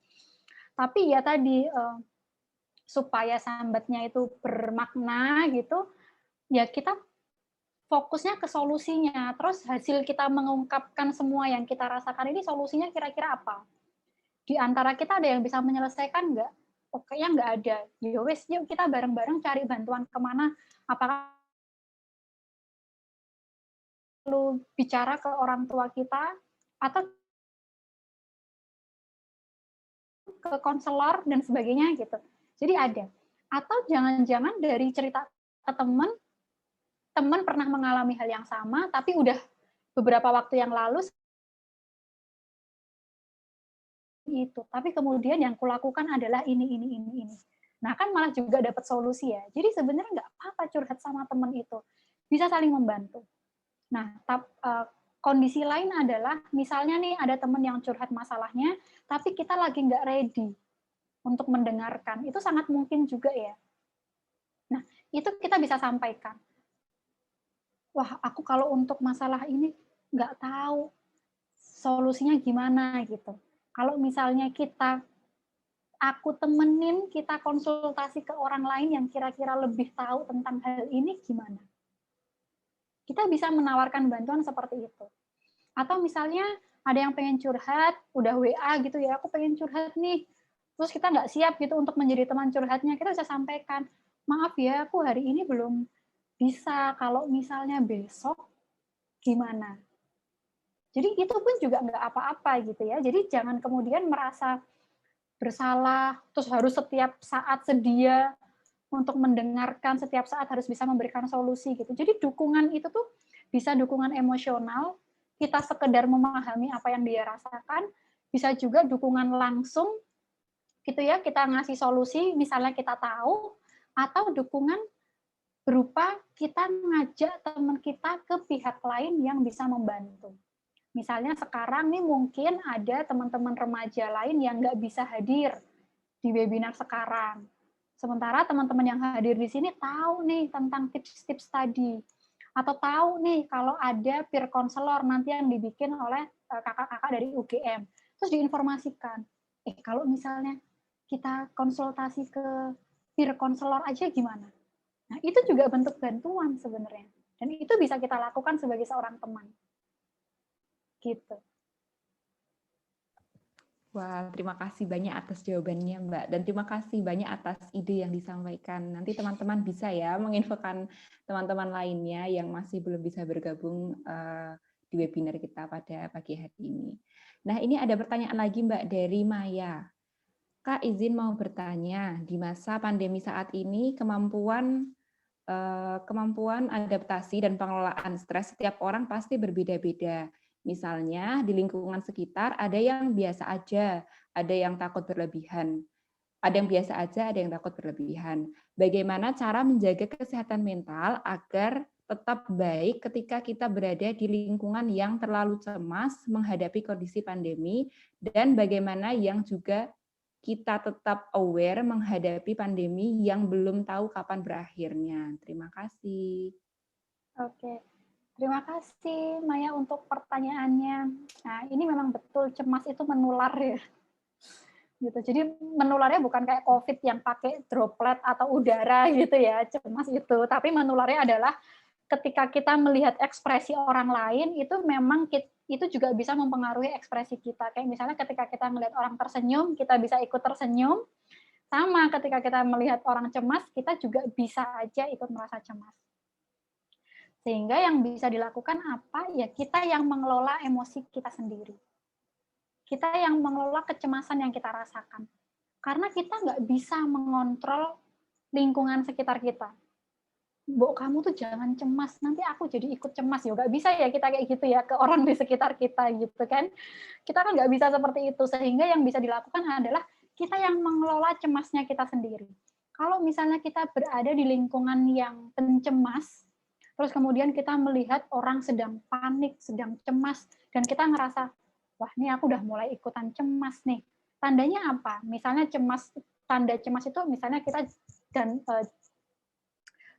Tapi ya tadi supaya sambatnya itu bermakna gitu, ya kita fokusnya ke solusinya. Terus hasil kita mengungkapkan semua yang kita rasakan ini solusinya kira-kira apa? Di antara kita ada yang bisa menyelesaikan nggak? Oh, kayaknya nggak ada. Ya wes, yuk kita bareng-bareng cari bantuan kemana. Apakah perlu bicara ke orang tua kita atau ke konselor dan sebagainya gitu. Jadi ada. Atau jangan-jangan dari cerita ke teman, teman pernah mengalami hal yang sama, tapi udah beberapa waktu yang lalu itu. Tapi kemudian yang kulakukan adalah ini. Nah, kan malah juga dapat solusi ya. Jadi sebenarnya nggak apa-apa curhat sama teman itu. Bisa saling membantu. Nah, kondisi lain adalah misalnya nih ada teman yang curhat masalahnya, tapi kita lagi nggak ready untuk mendengarkan. Itu sangat mungkin juga ya. Nah, itu kita bisa sampaikan. Wah, aku kalau untuk masalah ini nggak tahu solusinya gimana gitu. Kalau misalnya aku temenin, kita konsultasi ke orang lain yang kira-kira lebih tahu tentang hal ini gimana. Kita bisa menawarkan bantuan seperti itu. Atau misalnya ada yang pengen curhat, udah WA gitu ya, aku pengen curhat nih. Terus kita nggak siap gitu untuk menjadi teman curhatnya, kita bisa sampaikan, maaf ya, aku hari ini belum bisa, kalau misalnya besok gimana. Jadi itu pun juga nggak apa-apa gitu ya. Jadi jangan kemudian merasa bersalah, terus harus setiap saat sedia untuk mendengarkan, setiap saat harus bisa memberikan solusi gitu. Jadi dukungan itu tuh bisa dukungan emosional, kita sekedar memahami apa yang dia rasakan, bisa juga dukungan langsung gitu ya, kita ngasih solusi, misalnya kita tahu, atau dukungan berupa kita ngajak teman kita ke pihak lain yang bisa membantu. Misalnya sekarang nih mungkin ada teman-teman remaja lain yang nggak bisa hadir di webinar sekarang. Sementara teman-teman yang hadir di sini tahu nih tentang tips-tips tadi. Atau tahu nih kalau ada peer counselor nanti yang dibikin oleh kakak-kakak dari UGM. Terus diinformasikan, kalau misalnya kita konsultasi ke peer counselor aja gimana? Nah, itu juga bentuk bantuan sebenarnya. Dan itu bisa kita lakukan sebagai seorang teman. Gitu. Wah, terima kasih banyak atas jawabannya, Mbak. Dan terima kasih banyak atas ide yang disampaikan. Nanti teman-teman bisa ya menginfokan teman-teman lainnya yang masih belum bisa bergabung di webinar kita pada pagi hari ini. Nah, ini ada pertanyaan lagi, Mbak, dari Maya. Kak, izin mau bertanya, di masa pandemi saat ini kemampuan adaptasi dan pengelolaan stres setiap orang pasti berbeda-beda. Misalnya di lingkungan sekitar ada yang biasa aja, ada yang takut berlebihan. Ada yang biasa aja, ada yang takut berlebihan. Bagaimana cara menjaga kesehatan mental agar tetap baik ketika kita berada di lingkungan yang terlalu cemas menghadapi kondisi pandemi, dan bagaimana yang juga kita tetap aware menghadapi pandemi yang belum tahu kapan berakhirnya. Terima kasih. Oke, terima kasih Maya untuk pertanyaannya. Nah, ini memang betul cemas itu menular ya. Gitu. Jadi menularnya bukan kayak COVID yang pakai droplet atau udara gitu ya, cemas itu. Tapi menularnya adalah ketika kita melihat ekspresi orang lain, itu memang itu juga bisa mempengaruhi ekspresi kita. Kayak misalnya ketika kita melihat orang tersenyum, kita bisa ikut tersenyum. Sama ketika kita melihat orang cemas, kita juga bisa aja ikut merasa cemas. Sehingga yang bisa dilakukan apa? Ya kita yang mengelola emosi kita sendiri. Kita yang mengelola kecemasan yang kita rasakan. Karena kita nggak bisa mengontrol lingkungan sekitar kita. Mbok, kamu tuh jangan cemas, nanti aku jadi ikut cemas. Ya nggak bisa ya kita kayak gitu ya ke orang di sekitar kita gitu kan. Kita kan nggak bisa seperti itu. Sehingga yang bisa dilakukan adalah kita yang mengelola cemasnya kita sendiri. Kalau misalnya kita berada di lingkungan yang pencemas, terus kemudian kita melihat orang sedang panik, sedang cemas, dan kita ngerasa, wah ini aku udah mulai ikutan cemas nih. Tandanya apa? Misalnya tanda cemas itu misalnya kita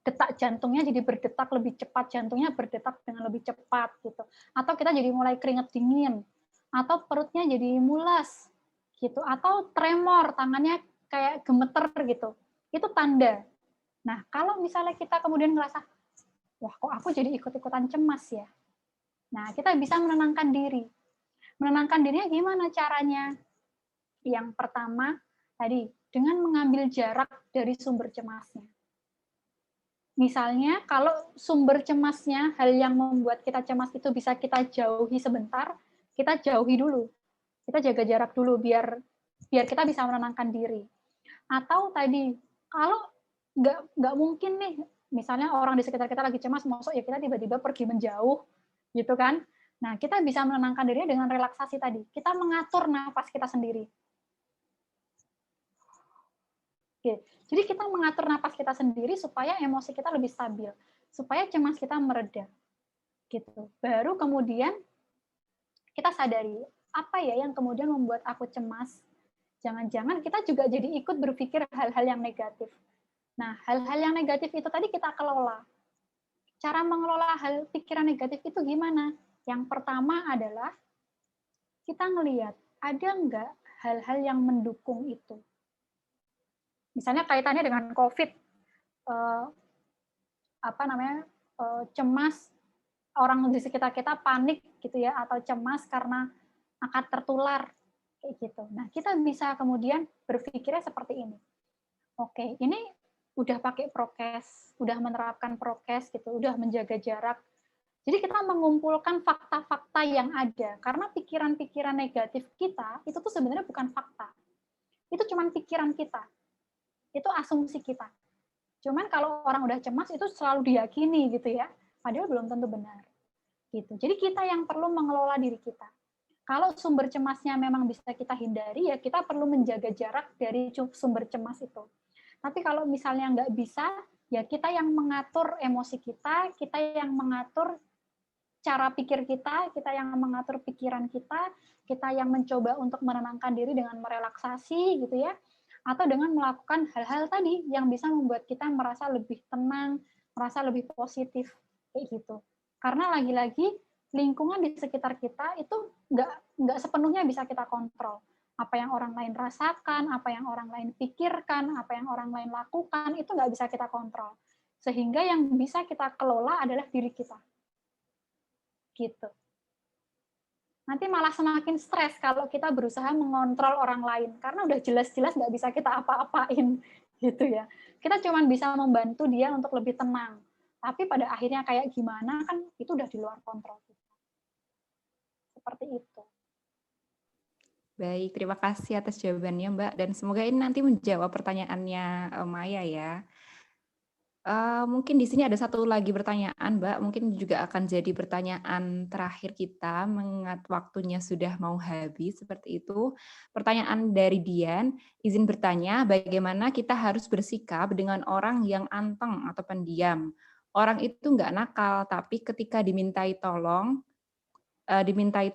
detak jantungnya jadi berdetak lebih cepat, jantungnya berdetak dengan lebih cepat gitu. Atau kita jadi mulai keringat dingin, atau perutnya jadi mulas gitu, atau tremor, tangannya kayak gemeter gitu. Itu tanda. Nah, kalau misalnya kita kemudian ngerasa, wah kok aku jadi ikut-ikutan cemas ya. Nah, kita bisa menenangkan diri. Menenangkan dirinya gimana caranya? Yang pertama, tadi, dengan mengambil jarak dari sumber cemasnya. Misalnya, kalau sumber cemasnya, hal yang membuat kita cemas itu bisa kita jauhi sebentar, kita jauhi dulu. Kita jaga jarak dulu, biar kita bisa menenangkan diri. Atau tadi, kalau nggak mungkin nih, misalnya orang di sekitar kita lagi cemas, maksud ya kita tiba-tiba pergi menjauh, gitu kan. Nah, kita bisa menenangkan diri dengan relaksasi tadi. Kita mengatur nafas kita sendiri. Oke, jadi kita mengatur napas kita sendiri supaya emosi kita lebih stabil, supaya cemas kita mereda. Gitu. Baru kemudian kita sadari, apa ya yang kemudian membuat aku cemas? Jangan-jangan kita juga jadi ikut berpikir hal-hal yang negatif. Nah, hal-hal yang negatif itu tadi kita kelola. Cara mengelola hal pikiran negatif itu gimana? Yang pertama adalah kita ngelihat, ada nggak hal-hal yang mendukung itu? Misalnya kaitannya dengan COVID, cemas, orang di sekitar kita panik gitu ya, atau cemas karena akan tertular kayak gitu. Nah, kita bisa kemudian berpikirnya seperti ini. Oke, ini udah pakai prokes, udah menerapkan prokes gitu, udah menjaga jarak. Jadi kita mengumpulkan fakta-fakta yang ada, karena pikiran-pikiran negatif kita itu tuh sebenarnya bukan fakta. Itu cuma pikiran kita. Itu asumsi kita. Cuman kalau orang udah cemas itu selalu diyakini gitu ya, padahal belum tentu benar. Gitu. Jadi kita yang perlu mengelola diri kita. Kalau sumber cemasnya memang bisa kita hindari, ya kita perlu menjaga jarak dari sumber cemas itu. Tapi kalau misalnya nggak bisa, ya kita yang mengatur emosi kita yang mengatur cara pikir kita yang mengatur pikiran kita yang mencoba untuk menenangkan diri dengan merelaksasi gitu ya, atau dengan melakukan hal-hal tadi yang bisa membuat kita merasa lebih tenang, merasa lebih positif kayak gitu. Karena lagi-lagi lingkungan di sekitar kita itu nggak sepenuhnya bisa kita kontrol. Apa yang orang lain rasakan, apa yang orang lain pikirkan, apa yang orang lain lakukan, itu nggak bisa kita kontrol. Sehingga yang bisa kita kelola adalah diri kita. Gitu. Nanti malah semakin stres kalau kita berusaha mengontrol orang lain, karena udah jelas-jelas nggak bisa kita apa-apain, gitu ya. Kita cuma bisa membantu dia untuk lebih tenang, tapi pada akhirnya kayak gimana kan itu udah di luar kontrol kita. Seperti itu. Baik, terima kasih atas jawabannya Mbak, dan semoga ini nanti menjawab pertanyaannya Maya ya. Mungkin di sini ada satu lagi pertanyaan, Mbak, mungkin juga akan jadi pertanyaan terakhir kita, mengingat waktunya sudah mau habis, seperti itu. Pertanyaan dari Dian, izin bertanya, bagaimana kita harus bersikap dengan orang yang anteng atau pendiam? Orang itu nggak nakal, tapi ketika dimintai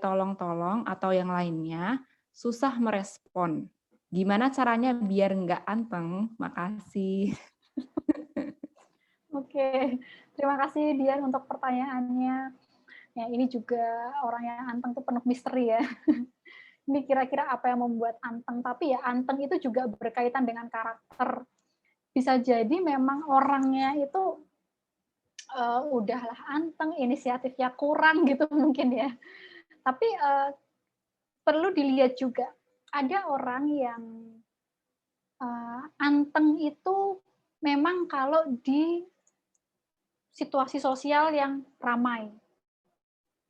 tolong-tolong atau yang lainnya, susah merespon. Gimana caranya biar nggak anteng? Makasih. Oke, terima kasih Dian untuk pertanyaannya. Ya, ini juga orang yang anteng tuh penuh misteri ya. Ini kira-kira apa yang membuat anteng, tapi ya anteng itu juga berkaitan dengan karakter. Bisa jadi memang orangnya itu udahlah anteng, inisiatifnya kurang gitu mungkin ya. Tapi perlu dilihat juga, ada orang yang anteng itu memang kalau di situasi sosial yang ramai.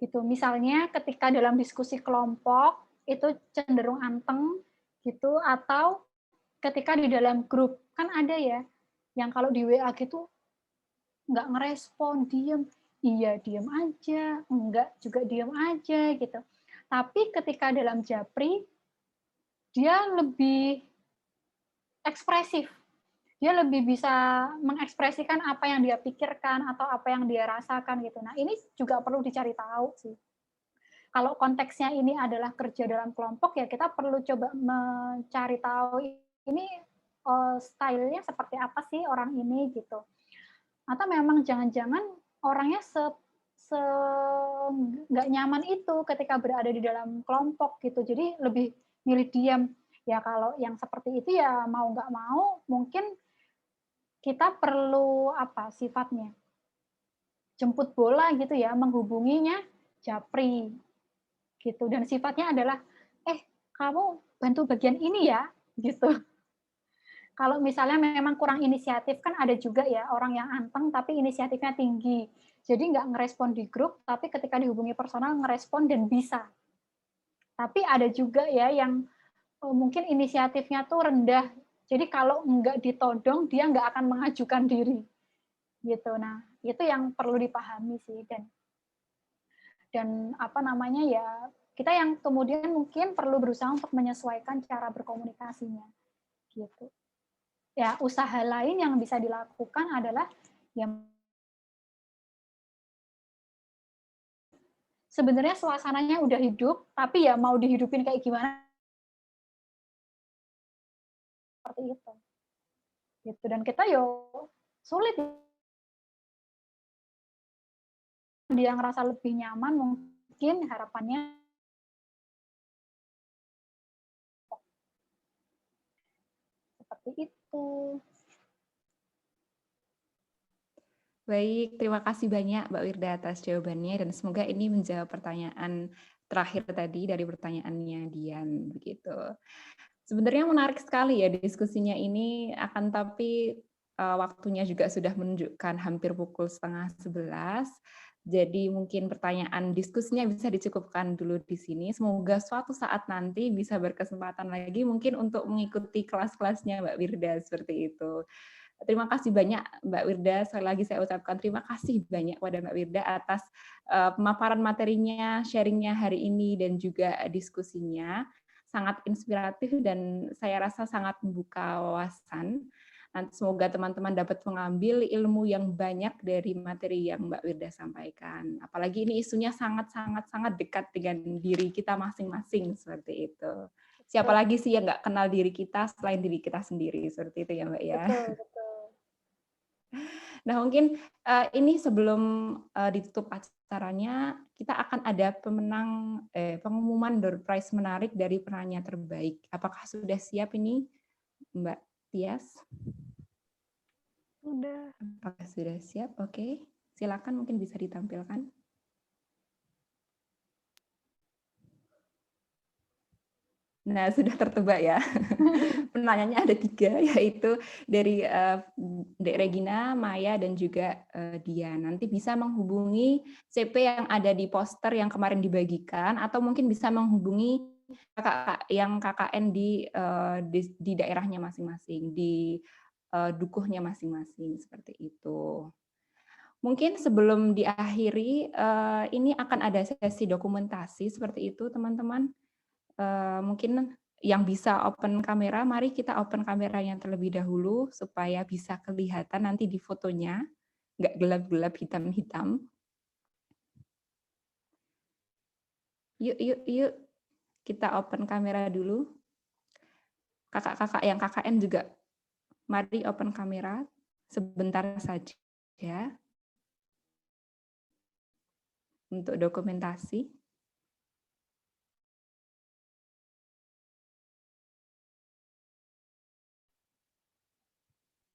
Gitu. Misalnya ketika dalam diskusi kelompok itu cenderung anteng gitu, atau ketika di dalam grup kan ada ya yang kalau di WA gitu nggak ngerespon, diem, iya diem aja, enggak juga diem aja gitu. Tapi ketika dalam japri dia lebih ekspresif, dia lebih bisa mengekspresikan apa yang dia pikirkan atau apa yang dia rasakan gitu. Nah ini juga perlu dicari tahu sih. Kalau konteksnya ini adalah kerja dalam kelompok, ya kita perlu coba mencari tahu ini stylenya seperti apa sih orang ini gitu. Atau memang jangan-jangan orangnya nggak nyaman itu ketika berada di dalam kelompok gitu. Jadi lebih milih diam. Ya kalau yang seperti itu ya mau nggak mau mungkin kita perlu apa sifatnya jemput bola gitu ya, menghubunginya japri gitu. Dan sifatnya adalah kamu bantu bagian ini ya gitu. Kalau misalnya memang kurang inisiatif, kan ada juga ya orang yang anteng tapi inisiatifnya tinggi. Jadi nggak ngerespon di grup, tapi ketika dihubungi personal ngerespon dan bisa. Tapi ada juga ya yang mungkin inisiatifnya tuh rendah. Jadi kalau nggak ditodong, dia nggak akan mengajukan diri. Gitu. Nah, itu yang perlu dipahami sih. Dan apa namanya ya, kita yang kemudian mungkin perlu berusaha untuk menyesuaikan cara berkomunikasinya. Gitu. Ya, usaha lain yang bisa dilakukan adalah ya sebenarnya suasananya udah hidup, tapi ya mau dihidupin kayak gimana seperti itu. Gitu. Dan kita yo sulit dia ngerasa lebih nyaman mungkin harapannya seperti itu. Baik, terima kasih banyak Mbak Wirda atas jawabannya dan semoga ini menjawab pertanyaan terakhir tadi dari pertanyaannya Dian begitu. Sebenarnya menarik sekali ya diskusinya ini, akan tapi waktunya juga sudah menunjukkan hampir pukul 10:30. Jadi mungkin pertanyaan diskusinya bisa dicukupkan dulu di sini. Semoga suatu saat nanti bisa berkesempatan lagi mungkin untuk mengikuti kelas-kelasnya Mbak Wirda seperti itu. Terima kasih banyak Mbak Wirda. Sekali lagi saya ucapkan terima kasih banyak kepada Mbak Wirda atas pemaparan materinya, sharingnya hari ini dan juga diskusinya. Sangat inspiratif dan saya rasa sangat membuka wawasan. Nanti semoga teman-teman dapat mengambil ilmu yang banyak dari materi yang Mbak Wirda sampaikan. Apalagi ini isunya sangat dekat dengan diri kita masing-masing seperti itu. Siapa lagi sih yang nggak kenal diri kita selain diri kita sendiri, seperti itu ya Mbak ya. Betul. Nah mungkin ini sebelum ditutup acaranya, kita akan ada pengumuman door prize menarik dari penanya terbaik. Apakah sudah siap ini Mbak Tias? Udah. Apakah sudah siap? Oke, silakan mungkin bisa ditampilkan. Nah, sudah tertebak ya. Penanyanya ada 3, yaitu dari Dek Regina, Maya, dan juga Dian. Nanti bisa menghubungi CP yang ada di poster yang kemarin dibagikan, atau mungkin bisa menghubungi kakak yang KKN di daerahnya masing-masing, di dukuhnya masing-masing, seperti itu. Mungkin sebelum diakhiri, ini akan ada sesi dokumentasi seperti itu, teman-teman. Mungkin yang bisa open kamera, mari kita open kameranya terlebih dahulu supaya bisa kelihatan nanti di fotonya, nggak gelap-gelap hitam-hitam. Yuk, kita open kamera dulu. Kakak-kakak yang KKN juga, mari open kamera sebentar saja untuk dokumentasi.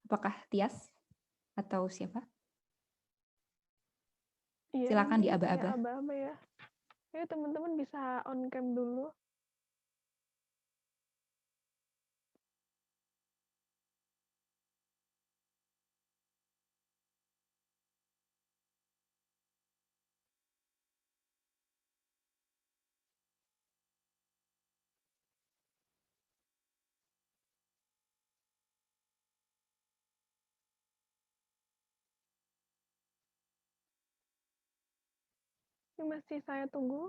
Apakah Tias atau siapa? Iya, Silakan di saya aba-aba. aba-aba ya. Ayo teman-teman bisa on cam dulu. Ini masih saya tunggu.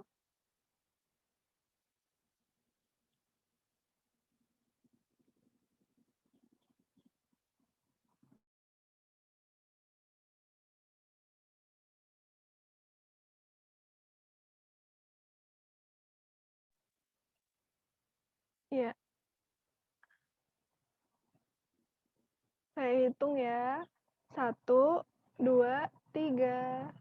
Iya. Saya hitung ya. 1, 2, 3.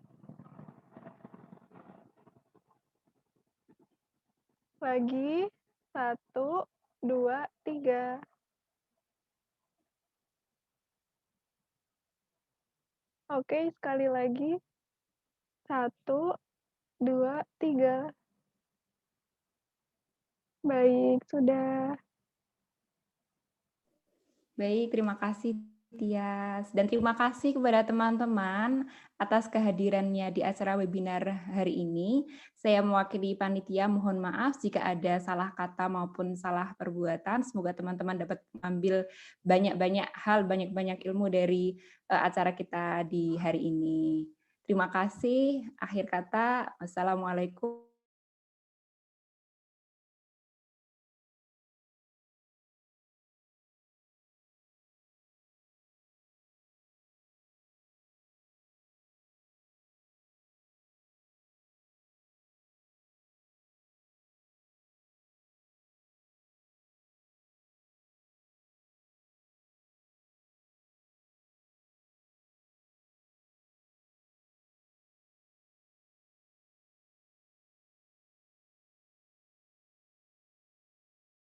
Lagi. 1, 2, 3. Oke, sekali lagi. 1, 2, 3. Baik, sudah. Baik, terima kasih Tias. Dan terima kasih kepada teman-teman atas kehadirannya di acara webinar hari ini. Saya mewakili panitia, mohon maaf jika ada salah kata maupun salah perbuatan. Semoga teman-teman dapat mengambil banyak-banyak hal, banyak-banyak ilmu dari acara kita di hari ini. Terima kasih. Akhir kata, wassalamualaikum